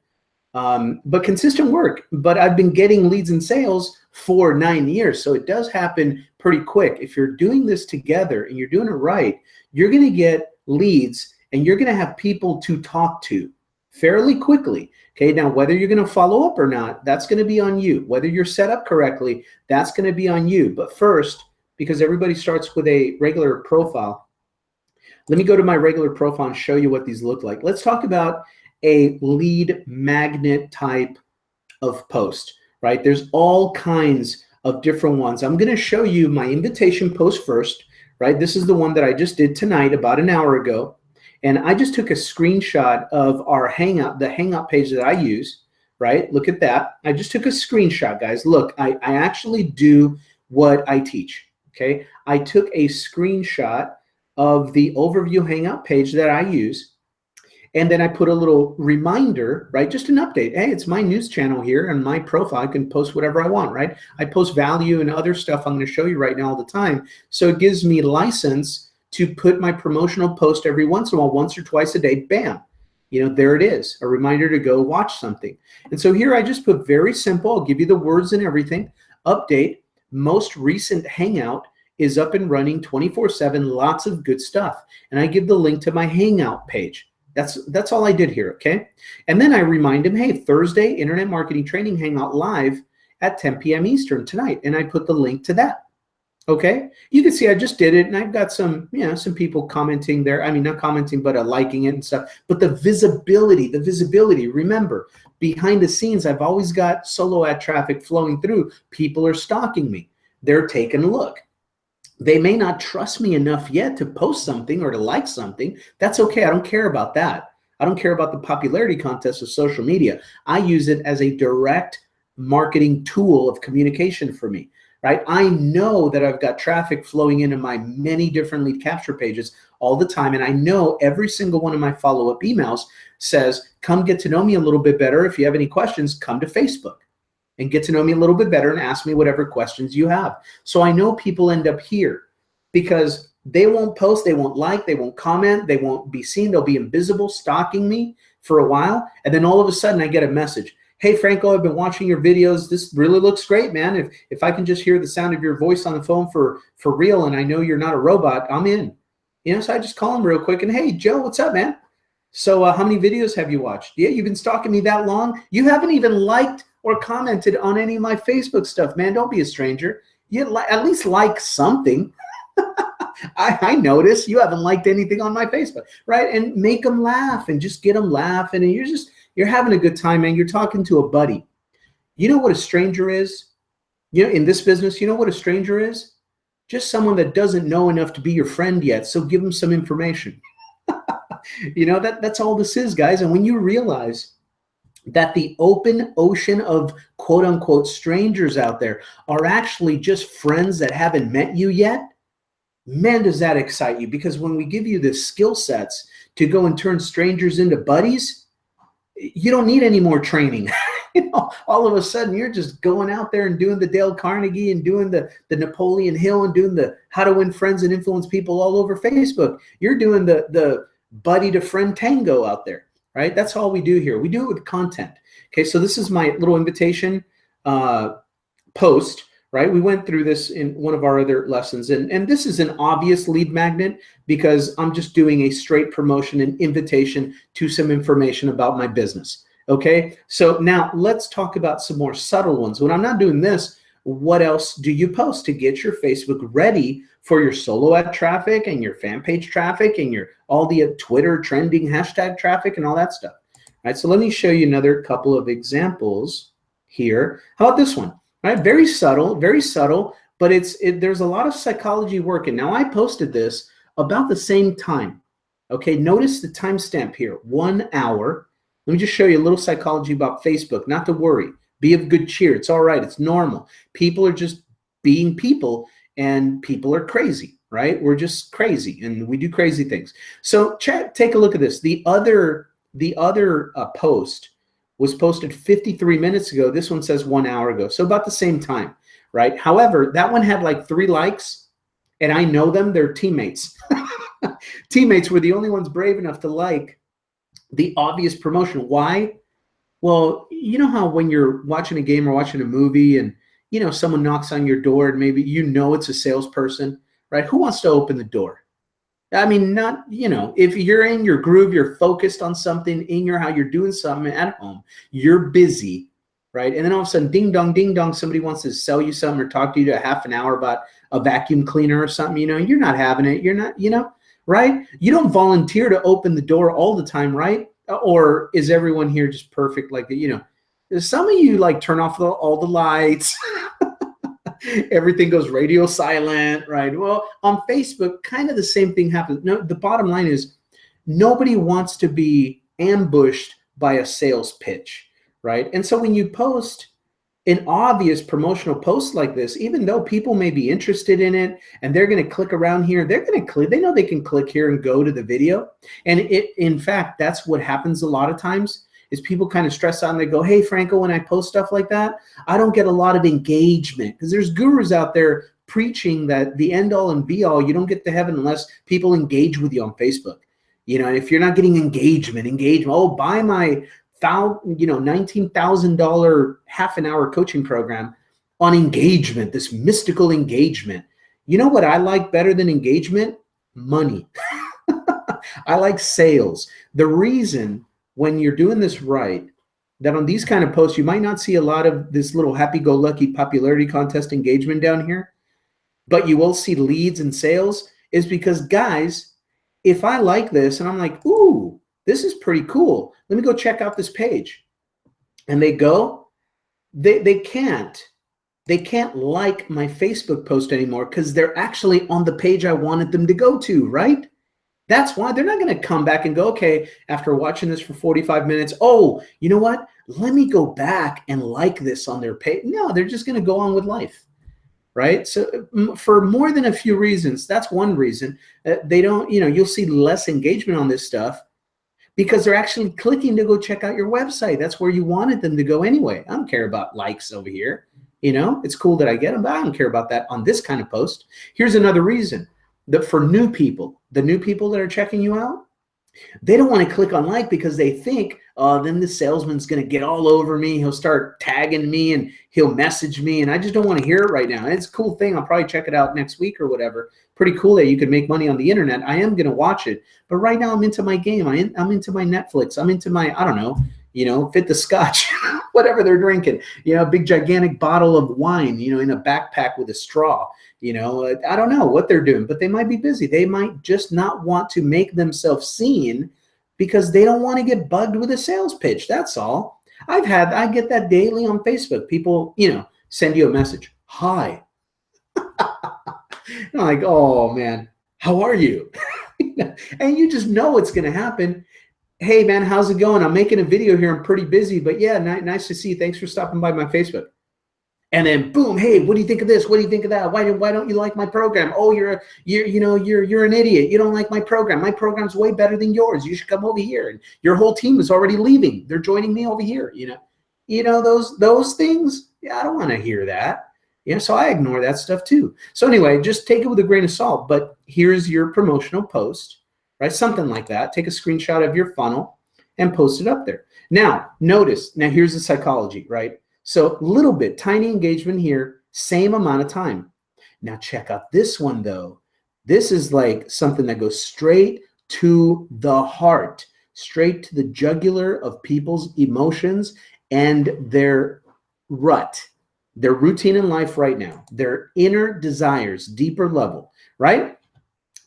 but consistent work. But I've been getting leads and sales for 9 years. So it does happen pretty quick. If you're doing this together and you're doing it right, you're going to get leads and you're going to have people to talk to fairly quickly. Okay, now whether you're going to follow up or not, that's going to be on you. Whether you're set up correctly, that's going to be on you. But first, because everybody starts with a regular profile, let me go to my regular profile and show you what these look like. Let's talk about a lead magnet type of post, right? There's all kinds of different ones. I'm going to show you my invitation post first, right? This is the one that I just did tonight about an hour ago. And I just took a screenshot of our Hangout, the Hangout page that I use, right? Look at that. I just took a screenshot, guys. Look, I actually do what I teach, okay? I took a screenshot of the overview Hangout page that I use. And then I put a little reminder, right? Just an update. Hey, it's my news channel here and my profile. I can post whatever I want, right? I post value and other stuff I'm going to show you right now all the time. So it gives me license to put my promotional post every once in a while, once or twice a day, bam. You know, there it is, a reminder to go watch something. And so here I just put very simple, I'll give you the words and everything. Update, most recent Hangout is up and running 24/7, lots of good stuff. And I give the link to my Hangout page. That's all I did here, okay? And then I remind him, hey, Thursday, Internet Marketing Training Hangout live at 10 p.m. Eastern tonight. And I put the link to that. Okay, you can see I just did it, and I've got some, you know, some people commenting there. I mean, not commenting, but liking it and stuff. But the visibility. Remember, behind the scenes, I've always got solo ad traffic flowing through. People are stalking me. They're taking a look. They may not trust me enough yet to post something or to like something. That's okay. I don't care about that. I don't care about the popularity contest of social media. I use it as a direct marketing tool of communication for me. Right? I know that I've got traffic flowing into my many different lead capture pages all the time. And I know every single one of my follow-up emails says, come get to know me a little bit better. If you have any questions, come to Facebook and get to know me a little bit better and ask me whatever questions you have. So I know people end up here because they won't post, they won't like, they won't comment, they won't be seen. They'll be invisible, stalking me for a while. And then all of a sudden I get a message. Hey, Franco, I've been watching your videos. This really looks great, man. If I can just hear the sound of your voice on the phone for real and I know you're not a robot, I'm in. You know, so I just call him real quick and, hey, Joe, what's up, man? So how many videos have you watched? Yeah, you've been stalking me that long? You haven't even liked or commented on any of my Facebook stuff, man. Don't be a stranger. You at least like something. I notice you haven't liked anything on my Facebook, right? And make them laugh and just get them laughing. And you're having a good time, man. You're talking to a buddy. You know what a stranger is? You know, in this business, you know what a stranger is? Just someone that doesn't know enough to be your friend yet. So give them some information. You know, that's all this is, guys. And when you realize that the open ocean of quote unquote strangers out there are actually just friends that haven't met you yet, man, does that excite you. Because when we give you the skill sets to go and turn strangers into buddies, you don't need any more training. You know, all of a sudden you're just going out there and doing the Dale Carnegie and doing the Napoleon Hill and doing the how to win friends and influence people all over Facebook. You're doing the buddy to friend tango out there, right? That's all we do here. We do it with content. Okay, so this is my little invitation post, right? We went through this in one of our other lessons. And this is an obvious lead magnet because I'm just doing a straight promotion and invitation to some information about my business. Okay, so now let's talk about some more subtle ones. When I'm not doing this, what else do you post to get your Facebook ready for your solo ad traffic and your fan page traffic and your all the Twitter trending hashtag traffic and all that stuff? All right, so let me show you another couple of examples here. How about this one? All right, very subtle, but there's a lot of psychology working. Now I posted this about the same time. Okay, notice the timestamp here, 1 hour. Let me just show you a little psychology about Facebook. Not to worry. Be of good cheer. It's all right. It's normal. People are just being people, and people are crazy, right? We're just crazy, and we do crazy things. So take a look at this. The other post was posted 53 minutes ago. This one says 1 hour ago. So about the same time, right? However, that one had like 3 likes, and I know them. They're teammates. Teammates were the only ones brave enough to like the obvious promotion. Why? Well, you know how when you're watching a game or watching a movie and someone knocks on your door and maybe it's a salesperson, right? Who wants to open the door? I mean, not, if you're in your groove, you're focused on something in your how you're doing something at home, you're busy, right? And then all of a sudden, ding dong, somebody wants to sell you something or talk to you to a half an hour about a vacuum cleaner or something, you're not having it. You're not, right? You don't volunteer to open the door all the time, right? Or is everyone here just perfect? Like, some of you like turn off all the lights. Everything goes radio silent, right? Well, on Facebook, kind of the same thing happens. No, the bottom line is nobody wants to be ambushed by a sales pitch, right? And so when you post an obvious promotional post like this, even though people may be interested in it and they're going to click around here, they're going to click, they know they can click here and go to the video. And in fact, that's what happens a lot of times is people kind of stress out and they go, hey, Franco, when I post stuff like that, I don't get a lot of engagement because there's gurus out there preaching that the end all and be all, you don't get to heaven unless people engage with you on Facebook. If you're not getting engagement, oh, buy my $19,000 half an hour coaching program on engagement, this mystical engagement. You know what I like better than engagement? Money. I like sales. The reason when you're doing this right, that on these kind of posts, you might not see a lot of this little happy-go-lucky popularity contest engagement down here, but you will see leads and sales, is because, guys, if I like this and I'm like, ooh, this is pretty cool, let me go check out this page. And they go, they can't like my Facebook post anymore because they're actually on the page I wanted them to go to, right? That's why they're not going to come back and go, okay, after watching this for 45 minutes, oh, you know what? Let me go back and like this on their page. No, they're just going to go on with life, right? So for more than a few reasons, that's one reason. They don't, you'll see less engagement on this stuff because they're actually clicking to go check out your website. That's where you wanted them to go anyway. I don't care about likes over here. It's cool that I get them, but I don't care about that on this kind of post. Here's another reason. That for new people, the new people that are checking you out, they don't want to click on like because they think, oh, then the salesman's going to get all over me. He'll start tagging me and he'll message me. And I just don't want to hear it right now. And it's a cool thing. I'll probably check it out next week or whatever. Pretty cool that you could make money on the internet. I am going to watch it. But right now I'm into my game. I'm into my Netflix. I'm into my, I don't know, fit the scotch, whatever they're drinking, a big gigantic bottle of wine, in a backpack with a straw. I don't know what they're doing, but they might be busy. They might just not want to make themselves seen because they don't want to get bugged with a sales pitch. That's all. I get that daily on Facebook. People, send you a message. Hi. I'm like, oh man, how are you? And you just know it's going to happen. Hey man, how's it going? I'm making a video here. I'm pretty busy, but yeah, nice to see you. Thanks for stopping by my Facebook. And then boom, hey, what do you think of this? What do you think of that? Why don't you like my program? Oh, you're an idiot. You don't like my program. My program's way better than yours. You should come over here. And your whole team is already leaving. They're joining me over here. Those things. Yeah, I don't want to hear that. So I ignore that stuff too. So anyway, just take it with a grain of salt. But here's your promotional post, right? Something like that. Take a screenshot of your funnel and post it up there. Now, notice. Now here's the psychology, right? So little bit, tiny engagement here, same amount of time. Now check out this one though. This is like something that goes straight to the heart, straight to the jugular of people's emotions and their rut, their routine in life right now, their inner desires, deeper level, right?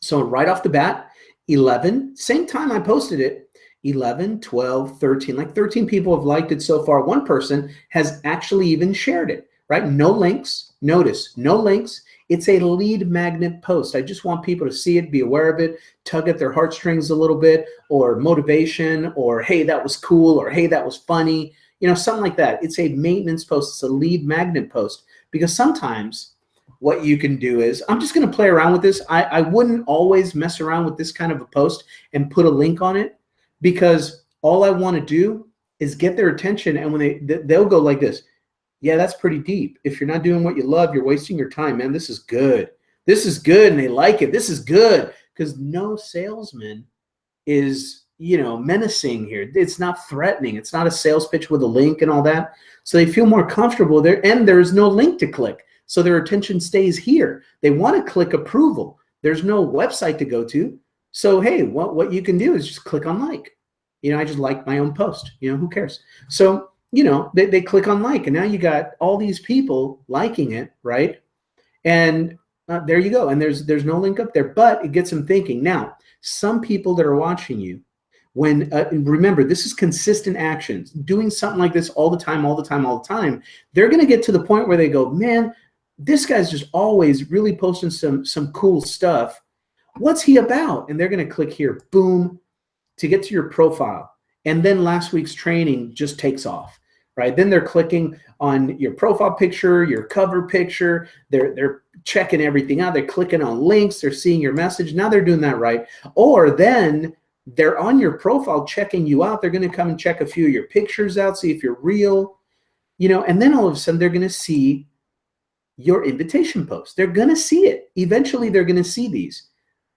So right off the bat, 11, same time I posted it, 11, 12, 13, like 13 people have liked it so far. One person has actually even shared it, right? No links. Notice, no links. It's a lead magnet post. I just want people to see it, be aware of it, tug at their heartstrings a little bit, or motivation, or hey, that was cool, or hey, that was funny, something like that. It's a maintenance post. It's a lead magnet post because sometimes what you can do is, I'm just going to play around with this. I wouldn't always mess around with this kind of a post and put a link on it, because all I want to do is get their attention, and when they'll go like this, yeah, that's pretty deep. If you're not doing what you love, you're wasting your time, man. This is good. This is good, and they like it. This is good, because no salesman is menacing here. It's not threatening. It's not a sales pitch with a link and all that. So they feel more comfortable there, and there's no link to click. So their attention stays here. They want to click approval. There's no website to go to. So, hey, what you can do is just click on like. I just like my own post. Who cares? So, they click on like, and now you got all these people liking it, right? And there you go. And there's no link up there, but it gets them thinking. Now, some people that are watching you, when remember, this is consistent actions, doing something like this all the time, they're going to get to the point where they go, man, this guy's just always really posting some cool stuff. What's he about? And they're going to click here, boom, to get to your profile. And then last week's training just takes off, right? Then they're clicking on your profile picture, your cover picture. They're checking everything out. They're clicking on links. They're seeing your message. Now they're doing that right. Or then they're on your profile checking you out. They're going to come and check a few of your pictures out, see if you're real, and then all of a sudden they're going to see your invitation post. They're going to see it. Eventually they're going to see these.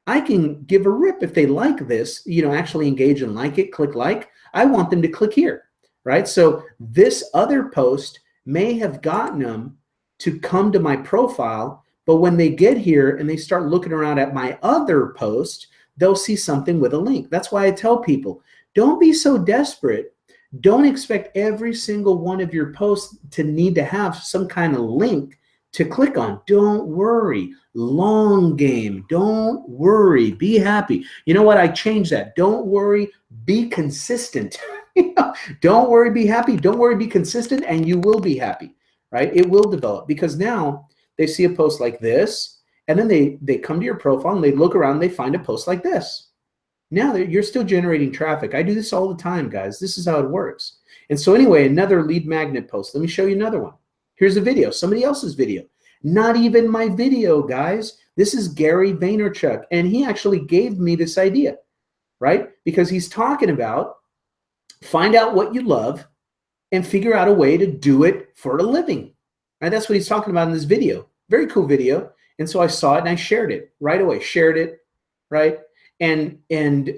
I can give a rip if they like this, actually engage and like it, click like. I want them to click here, right? So this other post may have gotten them to come to my profile, but when they get here and they start looking around at my other post, they'll see something with a link. That's why I tell people, don't be so desperate. Don't expect every single one of your posts to need to have some kind of link to click on. Don't worry. Long game. Don't worry. Be happy. You know what? I changed that. Don't worry. Be consistent. Don't worry. Be happy. Don't worry. Be consistent, and you will be happy, right? It will develop, because now they see a post like this, and then they come to your profile and they look around and they find a post like this. Now you're still generating traffic. I do this all the time, guys. This is how it works. And so anyway, another lead magnet post. Let me show you another one. Here's a video, somebody else's video. Not even my video, guys. This is Gary Vaynerchuk, and he actually gave me this idea, right? Because he's talking about find out what you love and figure out a way to do it for a living. Right? That's what he's talking about in this video. Very cool video. And so I saw it and I shared it right away. Shared it, right? And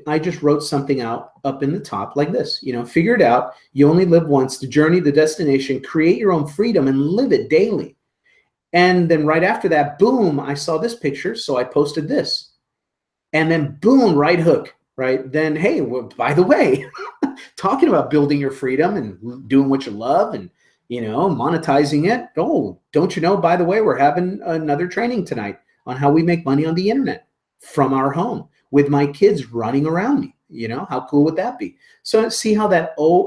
I just wrote something out up in the top like this. Figure it out. You only live once. The journey, the destination. Create your own freedom and live it daily. And then right after that, boom, I saw this picture, so I posted this. And then boom, right hook, right? Then, hey, well, by the way, talking about building your freedom and doing what you love and, monetizing it. Oh, don't you know, by the way, we're having another training tonight on how we make money on the internet from our home with my kids running around me. How cool would that be? So see how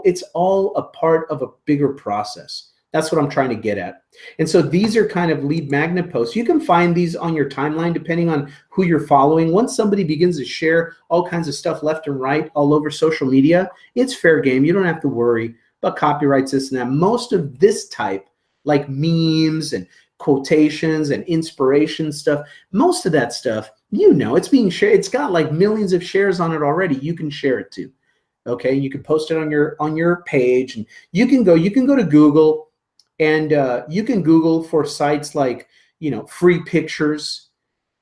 it's all a part of a bigger process. That's what I'm trying to get at. And so these are kind of lead magnet posts. You can find these on your timeline depending on who you're following. Once somebody begins to share all kinds of stuff left and right all over social media, it's fair game. You don't have to worry about copyrights, this and that. Most of this type, like memes and quotations and inspiration stuff, most of that stuff, it's being shared. It's got like millions of shares on it already. You can share it too. Okay, you can post it on your page, and you can go to Google. And you can Google for sites like, free pictures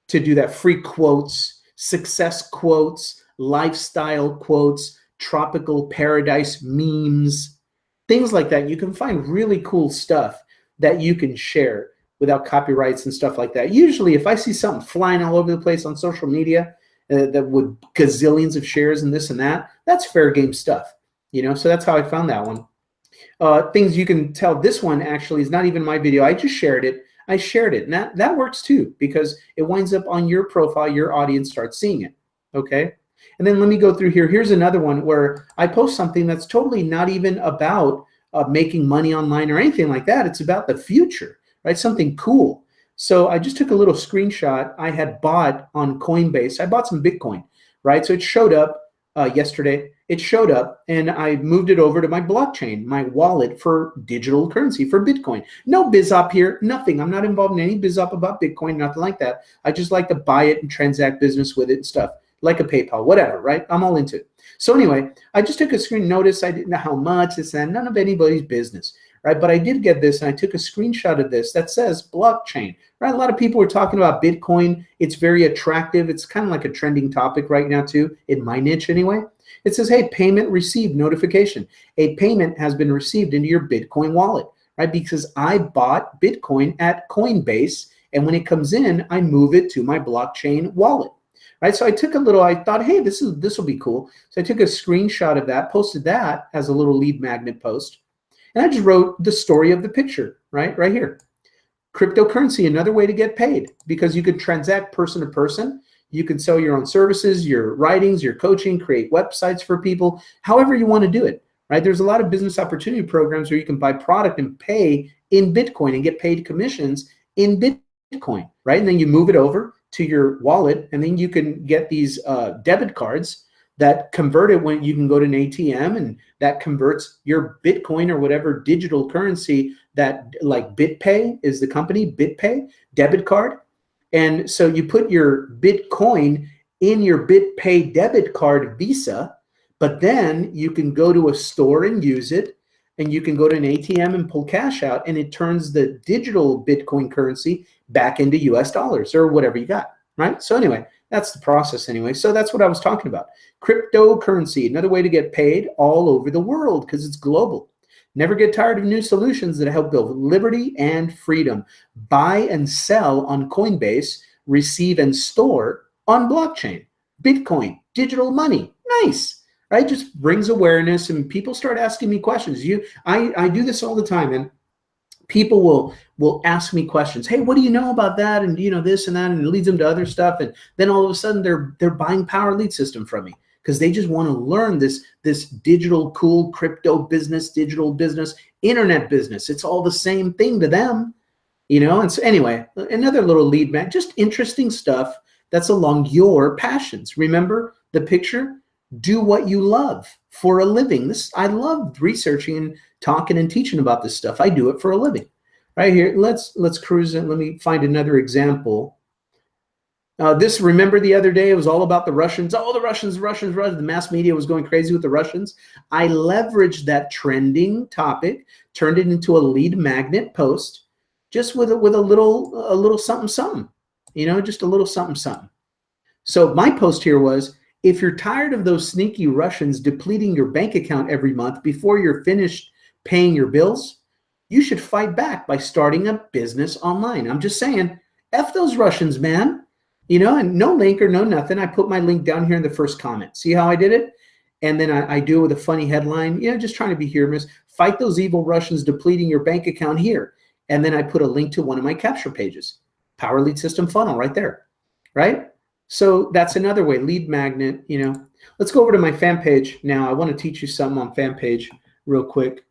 to do that, free quotes, success quotes, lifestyle quotes, tropical paradise memes, things like that. You can find really cool stuff that you can share without copyrights and stuff like that. Usually, if I see something flying all over the place on social media that with gazillions of shares and this and that, that's fair game stuff. So that's how I found that one. Things you can tell, this one actually is not even my video. I just shared it. And that works too, because it winds up on your profile. Your audience starts seeing it. Okay. And then let me go through here. Here's another one where I post something that's totally not even about making money online or anything like that. It's about the future, right? Something cool. So I just took a little screenshot I had bought on Coinbase. I bought some Bitcoin, right? So it showed up yesterday. It showed up and I moved it over to my blockchain, my wallet for digital currency, for Bitcoin. No biz op here, nothing. I'm not involved in any biz op about Bitcoin, nothing like that. I just like to buy it and transact business with it and stuff, like a PayPal, whatever, right? I'm all into it. So anyway, I just took a screen. Notice I didn't know how much, this and none of anybody's business, right? But I did get this, and I took a screenshot of this that says blockchain, right? A lot of people are talking about Bitcoin. It's very attractive. It's kind of like a trending topic right now too, in my niche anyway. It says, hey, payment received notification. A payment has been received into your Bitcoin wallet, right? Because I bought Bitcoin at Coinbase, and when it comes in, I move it to my blockchain wallet, right? So I took a little, I thought, hey, this will be cool. So I took a screenshot of that, posted that as a little lead magnet post, and I just wrote the story of the picture, right here. Cryptocurrency, another way to get paid, because you could transact person to person. You can sell your own services, your writings, your coaching, create websites for people, however you want to do it, right? There's a lot of business opportunity programs where you can buy product and pay in Bitcoin and get paid commissions in Bitcoin, right? And then you move it over to your wallet, and then you can get these debit cards that convert it when you can go to an ATM, and that converts your Bitcoin or whatever digital currency that, like BitPay is the company, BitPay, debit card. And so you put your Bitcoin in your BitPay debit card Visa, but then you can go to a store and use it, and you can go to an ATM and pull cash out, and it turns the digital Bitcoin currency back into US dollars or whatever you got, right? So anyway, that's the process anyway. So that's what I was talking about. Cryptocurrency, another way to get paid all over the world because it's global. Never get tired of new solutions that help build liberty and freedom. Buy and sell on Coinbase, receive and store on blockchain. Bitcoin, digital money, nice, right? Just brings awareness, and people start asking me questions. I do this all the time, and people will ask me questions. Hey, what do you know about that? And you know this and that, and it leads them to other stuff. And then all of a sudden they're buying Power Lead System from me because they just want to learn this digital, cool crypto business, digital business, internet business. It's all the same thing to them, you know? And so anyway, another little lead mag, just interesting stuff that's along your passions. Remember the picture? Do what you love for a living. I love researching and talking and teaching about this stuff. I do it for a living. Right here, let's cruise in. Let me find another example. Remember the other day, it was all about the Russians. Oh, the Russians. The mass media was going crazy with the Russians. I leveraged that trending topic, turned it into a lead magnet post, just with a little something, you know, just a little something. So my post here was, if you're tired of those sneaky Russians depleting your bank account every month before you're finished paying your bills, you should fight back by starting a business online. I'm just saying, F those Russians, man. You know, and no link or no nothing. I put my link down here in the first comment. See how I did it? And then I do it with a funny headline, you know, just trying to be humorous. Fight those evil Russians depleting your bank account here. And then I put a link to one of my capture pages. Power Lead System funnel right there, right? So that's another way, lead magnet, you know. Let's go over to my fan page now. I want to teach you something on fan page real quick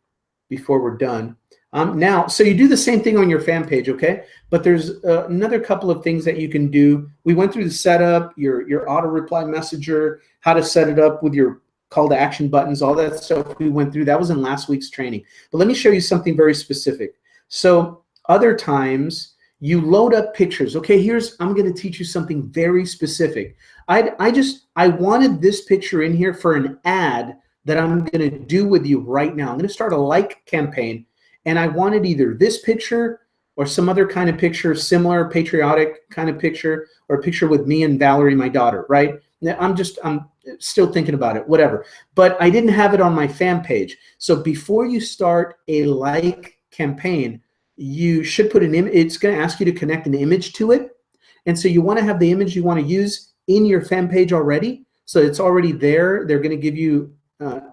before we're done. Now, so you do the same thing on your fan page, okay? But there's another couple of things that you can do. We went through the setup, your auto reply messenger, how to set it up with your call to action buttons, all that stuff we went through. That was in last week's training. But let me show you something very specific. So other times you load up pictures. Okay, I'm going to teach you something very specific. I wanted this picture in here for an ad that I'm going to do with you right now. I'm going to start a like campaign. And I wanted either this picture or some other kind of picture, similar patriotic kind of picture, or a picture with me and Valerie, my daughter, right? I'm still thinking about it, whatever. But I didn't have it on my fan page. So before you start a like campaign, you should put an image. It's going to ask you to connect an image to it. And so you want to have the image you want to use in your fan page already. So it's already there. They're going to give you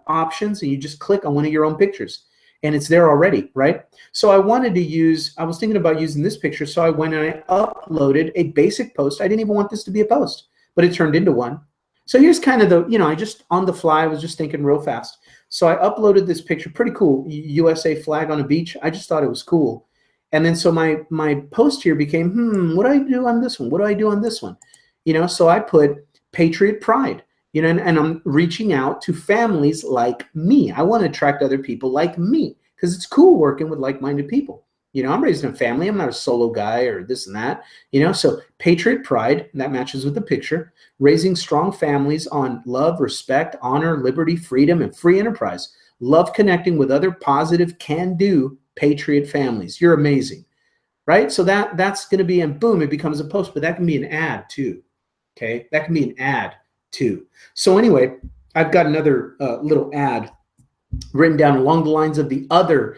options, and you just click on one of your own pictures. And it's there already, right? So I was thinking about using this picture, so I went and I uploaded a basic post. I didn't even want this to be a post, but it turned into one. So here's kind of the, you know, I just, on the fly, I was just thinking real fast. So I uploaded this picture, pretty cool, USA flag on a beach. I just thought it was cool. And then so my post here became, what do I do on this one? What do I do on this one? You know, so I put Patriot Pride. You know, and I'm reaching out to families like me. I want to attract other people like me because it's cool working with like-minded people. You know, I'm raising a family. I'm not a solo guy or this and that. You know, so Patriot Pride, that matches with the picture. Raising strong families on love, respect, honor, liberty, freedom, and free enterprise. Love connecting with other positive can-do patriot families. You're amazing, right? So that's going to be, and boom, it becomes a post, but that can be an ad too. Okay, that can be an ad too. So anyway, I've got another little ad written down along the lines of the other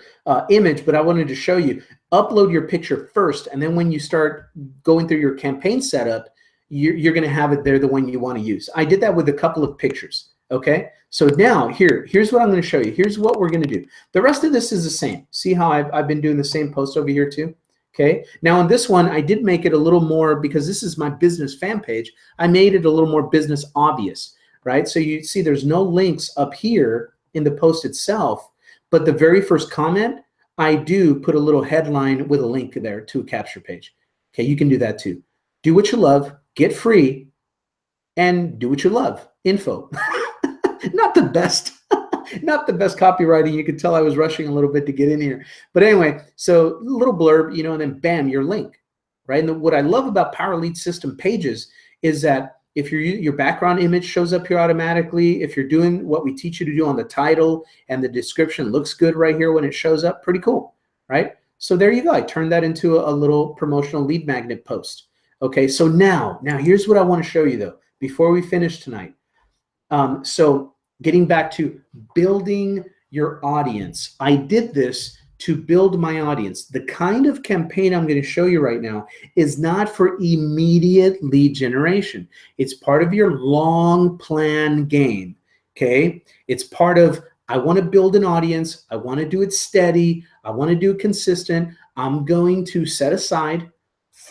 image, but I wanted to show you. Upload your picture first, and then when you start going through your campaign setup, you're going to have it there, the one you want to use. I did that with a couple of pictures. Okay, so now here's what I'm going to show you. Here's what we're going to do. The rest of this is the same. See how I've been doing the same post over here too? Okay, now on this one, I did make it a little more, because this is my business fan page, I made it a little more business obvious, right? So you see there's no links up here in the post itself, but the very first comment, I do put a little headline with a link there to a capture page. Okay, you can do that too. Do what you love, get free, and do what you love. Info. Not the best. Not the best copywriting. You could tell I was rushing a little bit to get in here. But anyway, so a little blurb, you know, and then bam, your link, right? And what I love about Power Lead System pages is that if your background image shows up here automatically, if you're doing what we teach you to do on the title and the description looks good right here when it shows up, pretty cool, right? So there you go. I turned that into a little promotional lead magnet post. Okay, so now here's what I want to show you though, before we finish tonight. So getting back to building your audience. I did this to build my audience. The kind of campaign I'm going to show you right now is not for immediate lead generation. It's part of your long plan game, okay? It's part of, I want to build an audience. I want to do it steady. I want to do it consistent. I'm going to set aside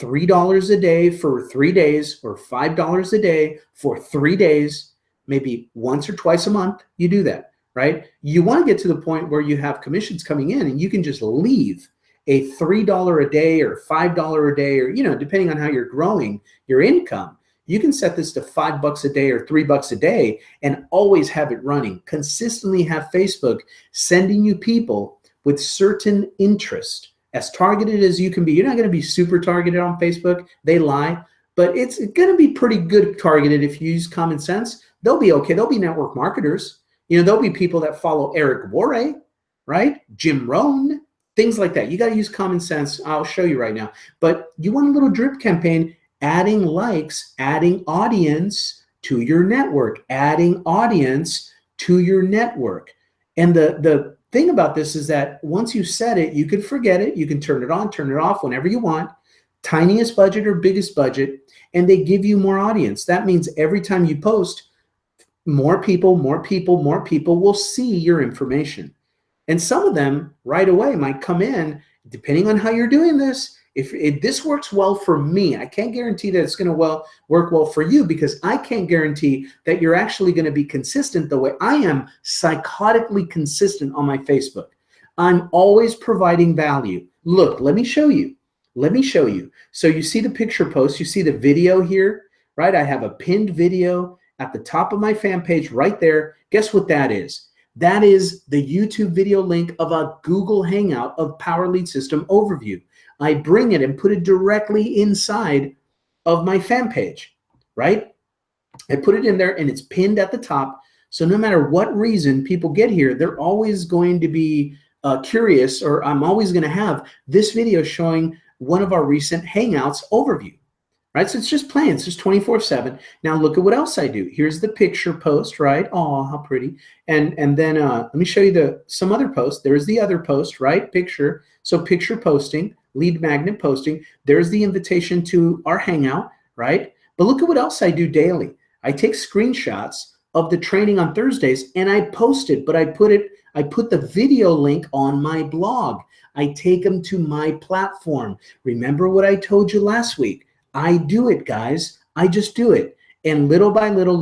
$3 a day for 3 days, or $5 a day for 3 days. Maybe once or twice a month, you do that, right? You want to get to the point where you have commissions coming in and you can just leave a $3 a day or $5 a day, or, you know, depending on how you're growing your income, you can set this to $5 a day or $3 a day and always have it running. Consistently have Facebook sending you people with certain interest, as targeted as you can be. You're not going to be super targeted on Facebook. They lie, but it's going to be pretty good targeted if you use common sense. They'll be okay. They'll be network marketers. You know, there'll be people that follow Eric Worre, right? Jim Rohn, things like that. You got to use common sense. I'll show you right now. But you want a little drip campaign, adding likes, adding audience to your network, adding audience to your network. And the thing about this is that once you set it, you can forget it. You can turn it on, turn it off whenever you want. Tiniest budget or biggest budget, and they give you more audience. That means every time you post, more people will see your information. And some of them right away might come in, depending on how you're doing this. If this works well for me, I can't guarantee that it's going to work well for you, because I can't guarantee that you're actually going to be consistent the way I am psychotically consistent on my Facebook. I'm always providing value. Look, let me show you. Let me show you. So you see the picture post, you see the video here, right? I have a pinned video at the top of my fan page right there. Guess what that is? That is the YouTube video link of a Google Hangout of Power Lead System overview. I bring it and put it directly inside of my fan page, right? I put it in there and it's pinned at the top. So no matter what reason people get here, they're always going to be curious, or I'm always going to have this video showing one of our recent Hangouts overview, right? So it's just playing, it's just 24/7. Now look at what else I do. Here's the picture post, right? Oh, how pretty. And then let me show you some other posts. There's the other post, right? Picture. So picture posting, lead magnet posting. There's the invitation to our Hangout, right? But look at what else I do daily. I take screenshots of the training on Thursdays and I post it, but I put the video link on my blog. I take them to my platform. Remember what I told you last week? I do it, guys. I just do it. And little by little,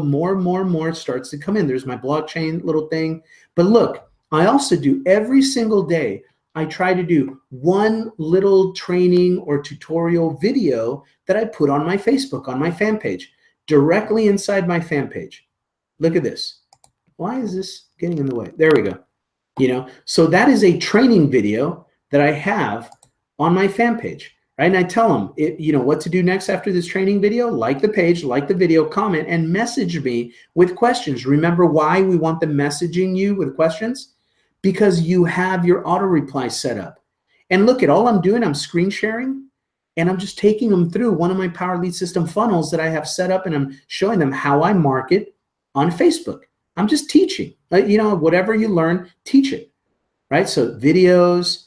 more starts to come in. There's my blockchain little thing. But look, I also do every single day, I try to do one little training or tutorial video that I put on my Facebook, on my fan page, directly inside my fan page. Look at this. Why is this getting in the way? There we go. You know, so that is a training video that I have on my fan page, right? And I tell them, you know, what to do next after this training video. Like the page, like the video, comment, and message me with questions. Remember why we want them messaging you with questions? because you have your auto reply set up. And look at all I'm doing, I'm screen sharing, and I'm just taking them through one of my Power Lead System funnels that I have set up, and I'm showing them how I market on Facebook. I'm just teaching. You know, whatever you learn, teach it, right? So videos,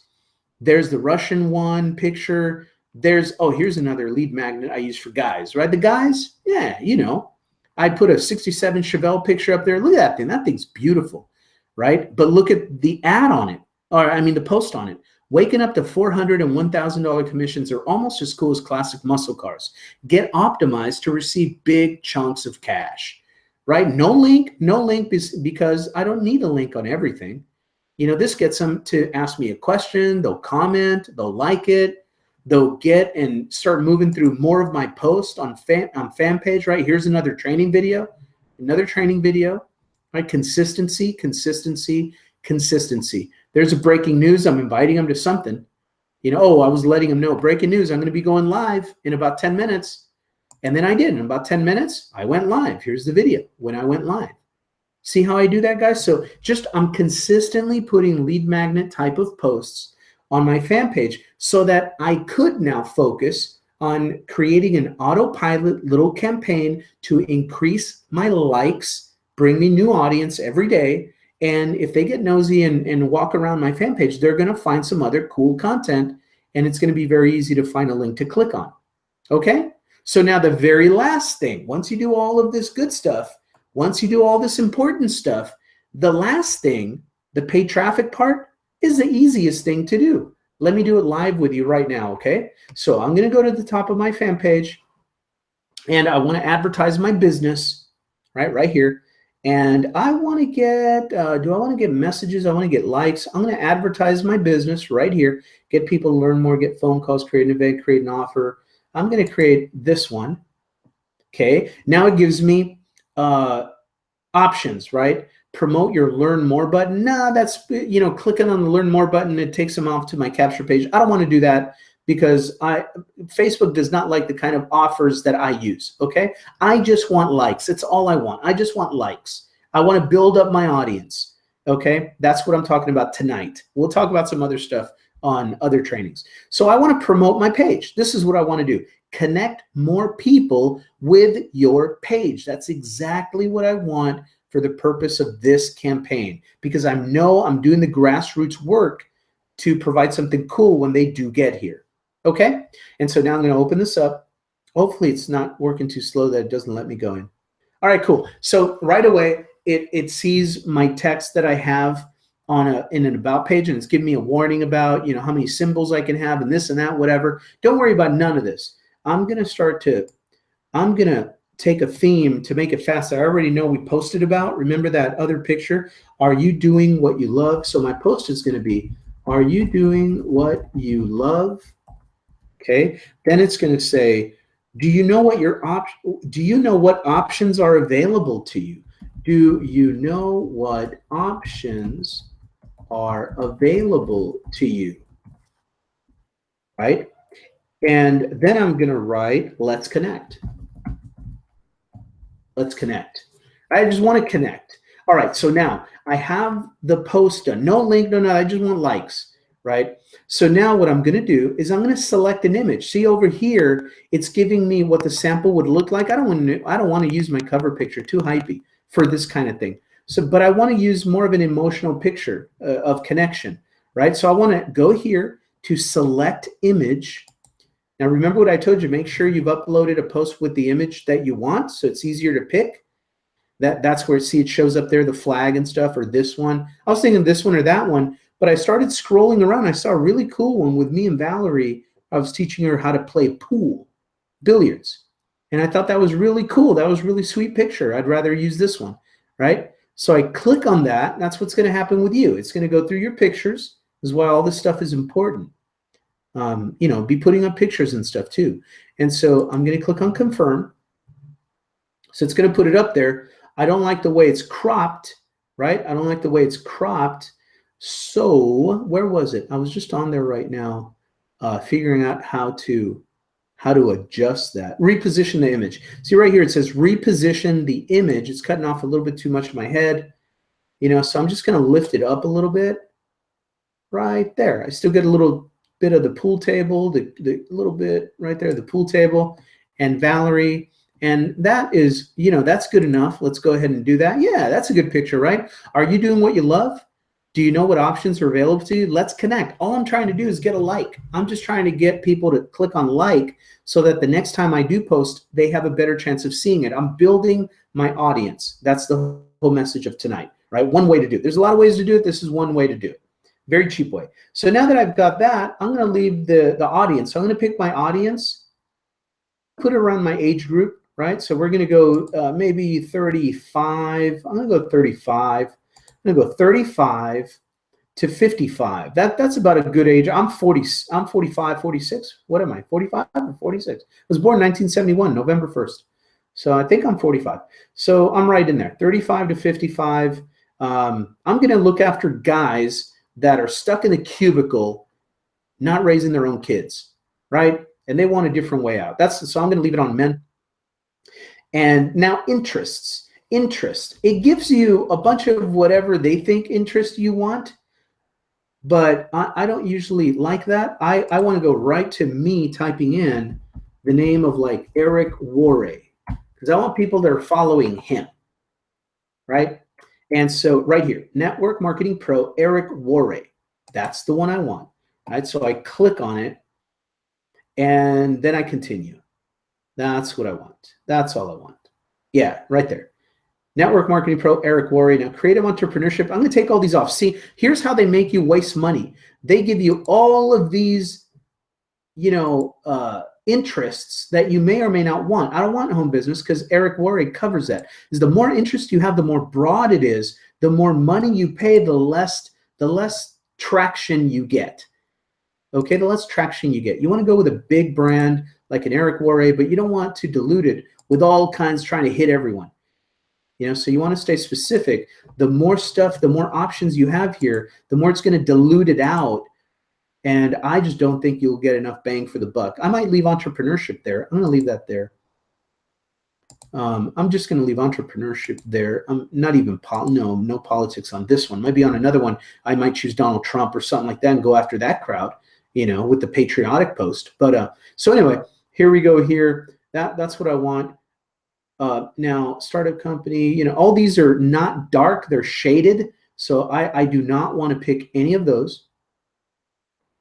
there's the Russian one picture. There's, oh, here's another lead magnet I use for guys, right? The guys, yeah, you know, I put a 67 Chevelle picture up there. Look at that thing. That thing's beautiful, right? But look at the ad on it, or I mean the post on it. Waking up to $400 and $1,000 commissions are almost as cool as classic muscle cars. Get optimized to receive big chunks of cash, right? No link because I don't need a link on everything. You know, this gets them to ask me a question. They'll comment, they'll like it. They'll get and start moving through more of my posts on fan page, right? Here's another training video, right? Consistency, consistency, consistency. There's a breaking news. I'm inviting them to something. You know, oh, I was letting them know, breaking news, I'm going to be going live in about 10 minutes. And then I did. In about 10 minutes, I went live. Here's the video when I went live. See how I do that, guys? So just I'm consistently putting lead magnet type of posts on my fan page so that I could now focus on creating an autopilot little campaign to increase my likes, bring me new audience every day. And if they get nosy and walk around my fan page, they're going to find some other cool content, and it's going to be very easy to find a link to click on. Okay? So now the very last thing, once you do all of this good stuff, once you do all this important stuff, the last thing, the paid traffic part, is the easiest thing to do. Let me do it live with you right now, okay? So I'm going to go to the top of my fan page, and I want to advertise my business, right here. And I want to get, do I want to get messages? I want to get likes. I'm going to advertise my business right here, get people to learn more, get phone calls, create an event, create an offer. I'm going to create this one, okay? Now it gives me options, right? Promote your learn more button. Nah, that's, you know, clicking on the learn more button, it takes them off to my capture page. I don't want to do that because Facebook does not like the kind of offers that I use, okay? I just want likes. It's all I want. I just want likes. I want to build up my audience, okay? That's what I'm talking about tonight. We'll talk about some other stuff on other trainings. So I want to promote my page. This is what I want to do. Connect more people with your page. That's exactly what I want for the purpose of this campaign, because I know I'm doing the grassroots work to provide something cool when they do get here. Okay? And so now I'm going to open this up. Hopefully it's not working too slow that it doesn't let me go in. All right, cool. So right away, it sees my text that I have on in an about page, and it's giving me a warning about, you know, how many symbols I can have and this and that, whatever. Don't worry about none of this. I'm going to take a theme to make it fast. I already know we posted about. Remember that other picture? Are you doing what you love? So my post is going to be, are you doing what you love? Okay. Then it's going to say, do you know what options are available to you? Do you know what options are available to you? Right? And then I'm going to write, let's connect. Let's connect. I just want to connect. All right, so now I have the post done. No link, no, I just want likes, right? So now what I'm going to do is I'm going to select an image. See over here, it's giving me what the sample would look like. I don't want to use my cover picture, too hypey for this kind of thing. So, but I want to use more of an emotional picture of connection, right? So I want to go here to select image. Now, remember what I told you, make sure you've uploaded a post with the image that you want so it's easier to pick. That's where, see, it shows up there, the flag and stuff, or this one. I was thinking this one or that one, but I started scrolling around. I saw a really cool one with me and Valerie. I was teaching her how to play pool, billiards. And I thought that was really cool. That was a really sweet picture. I'd rather use this one, right? So I click on that. That's what's going to happen with you. It's going to go through your pictures. This is why all this stuff is important. You know, be putting up pictures and stuff too. And so I'm going to click on confirm. So it's going to put it up there. I don't like the way it's cropped, right? I don't like the way it's cropped. So where was it? I was just on there right now, figuring out how to adjust that. Reposition the image. See right here, it says reposition the image. It's cutting off a little bit too much of my head. You know, so I'm just going to lift it up a little bit right there. I still get a little bit of the pool table, the little bit right there, the pool table, and Valerie. And that is, you know, that's good enough. Let's go ahead and do that. Yeah, that's a good picture, right? Are you doing what you love? Do you know what options are available to you? Let's connect. All I'm trying to do is get a like. I'm just trying to get people to click on like so that the next time I do post, they have a better chance of seeing it. I'm building my audience. That's the whole message of tonight, right? One way to do it. There's a lot of ways to do it. This is one way to do it. Very cheap way. So now that I've got that, I'm going to leave the audience. So I'm going to pick my audience, put it around my age group, right? So we're going to go maybe 35. I'm going to go 35. I'm going to go 35 to 55. That's about a good age. I'm 40. I'm 45, 46. What am I? 45 or 46? I was born 1971, November 1st. So I think I'm 45. So I'm right in there. 35 to 55. I'm going to look after guys that are stuck in a cubicle, not raising their own kids, right? And they want a different way out. So I'm going to leave it on men. And now interests. Interest. It gives you a bunch of whatever they think interest you want, but I don't usually like that. I want to go right to me typing in the name of like Eric Worre, because I want people that are following him, right? And so right here, Network Marketing Pro, Eric Worre. That's the one I want, right? So I click on it, and then I continue. That's what I want. That's all I want. Yeah, right there. Network Marketing Pro, Eric Worre. Now, creative entrepreneurship. I'm going to take all these off. See, here's how they make you waste money. They give you all of these, you know, interests that you may or may not want. I don't want home business because Eric Worre covers that. Is the more interest you have, the more broad it is, the more money you pay, the less traction you get. Okay, the less traction you get. You want to go with a big brand like an Eric Worre, but you don't want to dilute it with all kinds trying to hit everyone. You know, so you want to stay specific. The more stuff, the more options you have here, the more it's going to dilute it out. And I just don't think you'll get enough bang for the buck. I might leave entrepreneurship there. I'm going to leave that there. I'm just going to leave entrepreneurship there. I'm not even, no politics on this one. Maybe on another one, I might choose Donald Trump or something like that and go after that crowd, you know, with the patriotic post. But so anyway, here we go here. That's what I want. Now, startup company, you know, all these are not dark. They're shaded. So I do not want to pick any of those.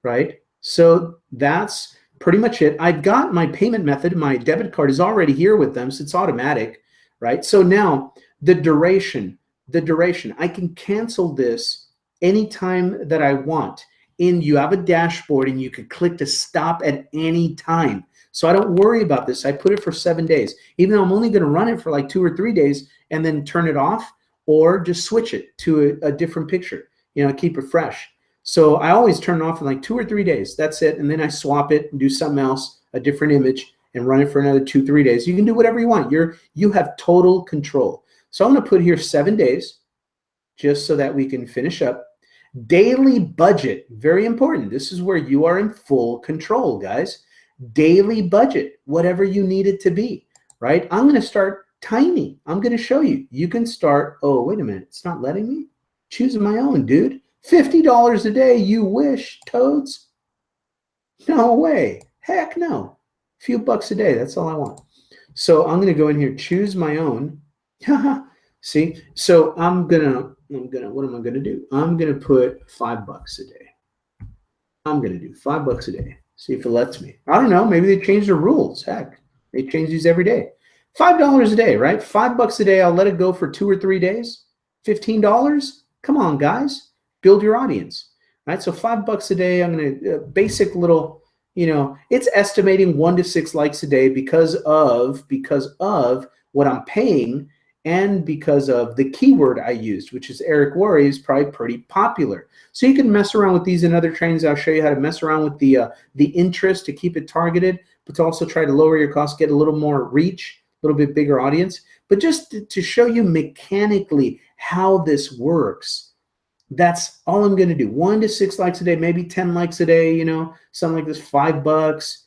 Right? So that's pretty much it. I've got my payment method. My debit card is already here with them, so it's automatic, right? So now the duration, I can cancel this anytime that I want. You have a dashboard and you can click to stop at any time. So I don't worry about this. I put it for 7 days, even though I'm only going to run it for like 2 or 3 days and then turn it off or just switch it to a different picture, you know, keep it fresh. So I always turn it off in like 2 or 3 days. That's it. And then I swap it and do something else, a different image, and run it for another 2, 3 days. You can do whatever you want. You have total control. So I'm going to put here 7 days just so that we can finish up. Daily budget, very important. This is where you are in full control, guys. Daily budget, whatever you need it to be, right? I'm going to start tiny. I'm going to show you. You can start, oh, wait a minute. It's not letting me? Choosing my own, dude. $50 a day, you wish, toads? No way. Heck no. A few bucks a day, that's all I want. So I'm going to go in here, choose my own. See? So what am I going to do? I'm going to put $5 a day. I'm going to do $5 a day. See if it lets me. I don't know. Maybe they change the rules. Heck, they change these every day. $5 a day, right? $5 a day. I'll let it go for 2 or 3 days. $15? Come on, guys. Build your audience, right? So $5 a day. I'm going to basic little, you know, it's estimating 1 to 6 likes a day because of what I'm paying and because of the keyword I used, which is Eric Worre, is probably pretty popular. So you can mess around with these in other trainings. I'll show you how to mess around with the interest to keep it targeted, but to also try to lower your costs, get a little more reach, a little bit bigger audience. But just to show you mechanically how this works, that's all I'm going to do. 1 to 6 likes a day, maybe 10 likes a day, you know, something like this, $5.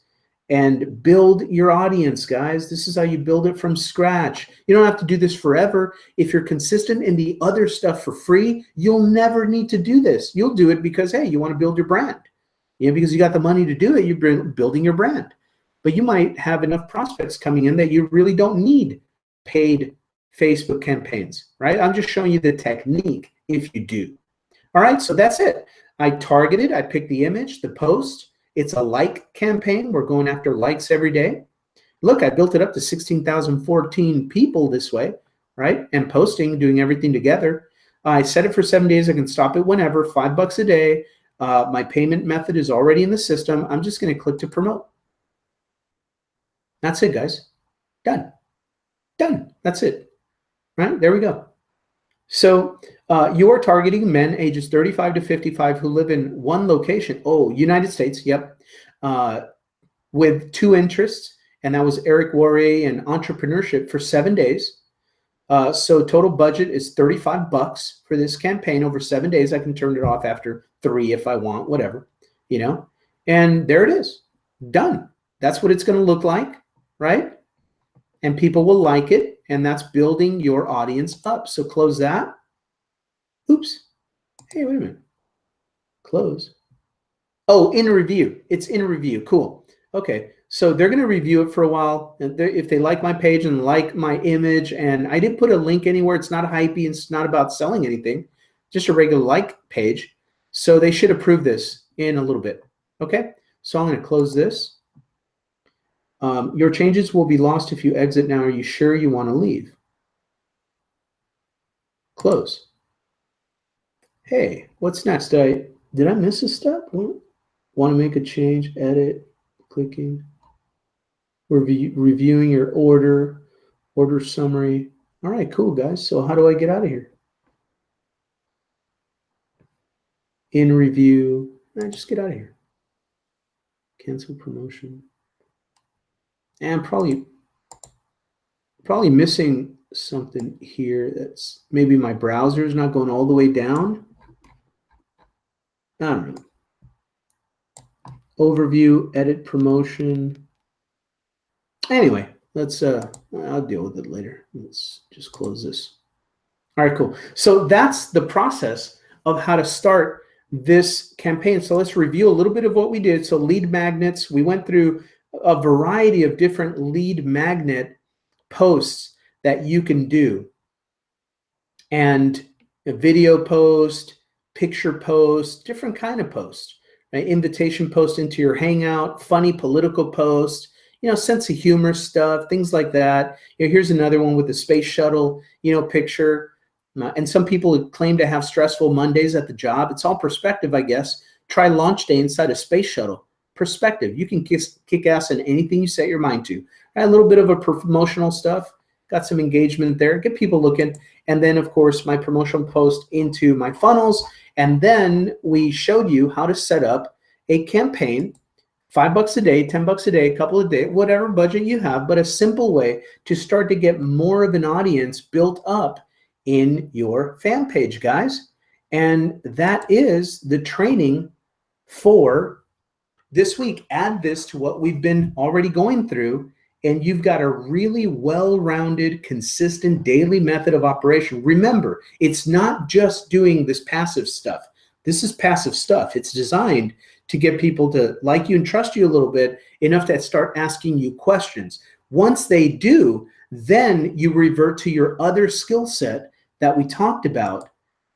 and build your audience, guys. This is how you build it from scratch. You don't have to do this forever. If you're consistent in the other stuff for free, you'll never need to do this. You'll do it because, hey, you want to build your brand. You know, because you got the money to do it, you're building your brand. But you might have enough prospects coming in that you really don't need paid Facebook campaigns, right? I'm just showing you the technique if you do. All right, so that's it. I targeted, I picked the image, the post. It's a like campaign. We're going after likes every day. Look, I built it up to 16,014 people this way, right? And posting, doing everything together. I set it for 7 days. I can stop it whenever, $5 a day. My payment method is already in the system. I'm just going to click to promote. That's it, guys. Done. Done. That's it. Right? There we go. So you're targeting men ages 35 to 55 who live in one location. Oh, United States, yep. With 2 interests, and that was Eric Worre and entrepreneurship for 7 days. So total budget is $35 for this campaign over 7 days. I can turn it off after 3 if I want, whatever, you know. And there it is. Done. That's what it's going to look like, right? And people will like it. And that's building your audience up. So close that. Oops. Hey, wait a minute. Close. Oh, in review. It's in review. Cool. Okay. So they're going to review it for a while. And if they like my page and like my image, and I didn't put a link anywhere. It's not hypey. It's not about selling anything. Just a regular like page. So they should approve this in a little bit. Okay. So I'm going to close this. Your changes will be lost if you exit now. Are you sure you want to leave? Close. Hey, what's next? Did I miss a step? Want to make a change? Edit. Clicking. Reviewing your order. Order summary. All right, cool, guys. So how do I get out of here? In review. Just get out of here. Cancel promotion. And probably missing something here. That's maybe my browser is not going all the way down. I don't know. Overview, edit promotion. Anyway, let's I'll deal with it later. Let's just close this. All right, cool. So that's the process of how to start this campaign. So let's review a little bit of what we did. So lead magnets, we went through a variety of different lead magnet posts that you can do, and a video post, picture post, different kind of post, right? Invitation post into your Hangout, funny political post, you know, sense of humor stuff, things like that. You know, here's another one with the space shuttle, you know, picture. And some people claim to have stressful Mondays at the job. It's all perspective, I guess. Try launch day inside a space shuttle. Perspective. You can kick ass in anything you set your mind to. A little bit of a promotional stuff. Got some engagement there. Get people looking. And then, of course, my promotional post into my funnels. And then we showed you how to set up a campaign. $5 a day, $10 a day, a couple of days, whatever budget you have, but a simple way to start to get more of an audience built up in your fan page, guys. And that is the training for this week. Add this to what we've been already going through, and you've got a really well-rounded, consistent daily method of operation. Remember, it's not just doing this passive stuff. This is passive stuff. It's designed to get people to like you and trust you a little bit, enough to start asking you questions. Once they do, then you revert to your other skill set that we talked about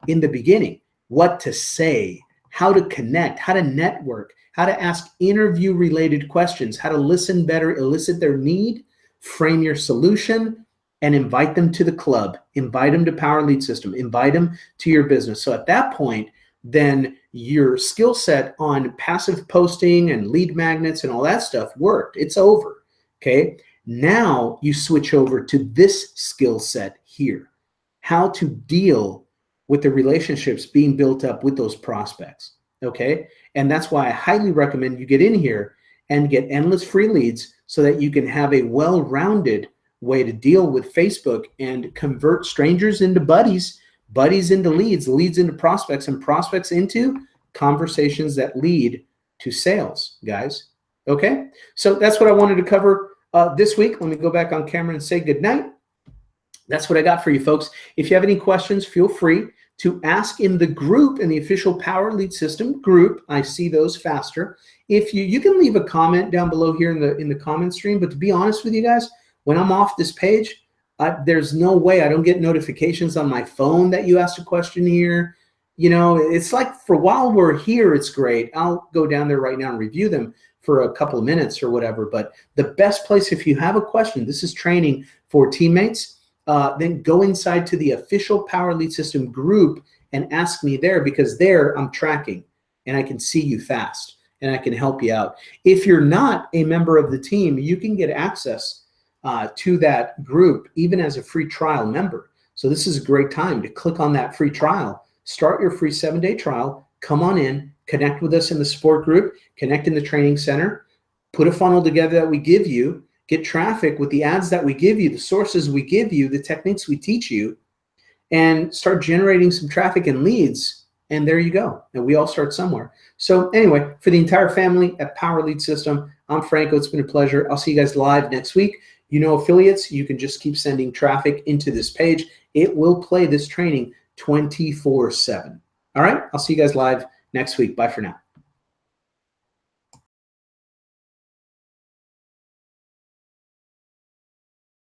in the beginning. What to say, how to connect, how to network, how to ask interview-related questions, how to listen better, elicit their need, frame your solution, and invite them to the club, invite them to Power Lead System, invite them to your business. So at that point, then your skill set on passive posting and lead magnets and all that stuff worked. It's over, okay? Now you switch over to this skill set here, how to deal with the relationships being built up with those prospects, okay? And that's why I highly recommend you get in here and get endless free leads so that you can have a well-rounded way to deal with Facebook and convert strangers into buddies, buddies into leads, leads into prospects, and prospects into conversations that lead to sales, guys. Okay, so that's what I wanted to cover this week. Let me go back on camera and say good night. That's what I got for you folks. If you have any questions, feel free to ask in the group, in the official Power Lead System group. I see those faster. If you can leave a comment down below here in the comment stream, but to be honest with you guys, when I'm off this page, there's no way I don't get notifications on my phone that you asked a question here. You know, it's like for while we're here, it's great. I'll go down there right now and review them for a couple of minutes or whatever. But the best place, if you have a question, this is training for teammates, then go inside to the official Power Lead System group and ask me there, because there I'm tracking and I can see you fast and I can help you out. If you're not a member of the team, you can get access to that group even as a free trial member. So this is a great time to click on that free trial, start your free 7-day trial, come on in, connect with us in the support group, connect in the training center, put a funnel together that we give you, get traffic with the ads that we give you, the sources we give you, the techniques we teach you, and start generating some traffic and leads. And there you go. And we all start somewhere. So anyway, for the entire family at Power Lead System, I'm Franco. It's been a pleasure. I'll see you guys live next week. You know, affiliates, you can just keep sending traffic into this page. It will play this training 24/7. All right, I'll see you guys live next week. Bye for now.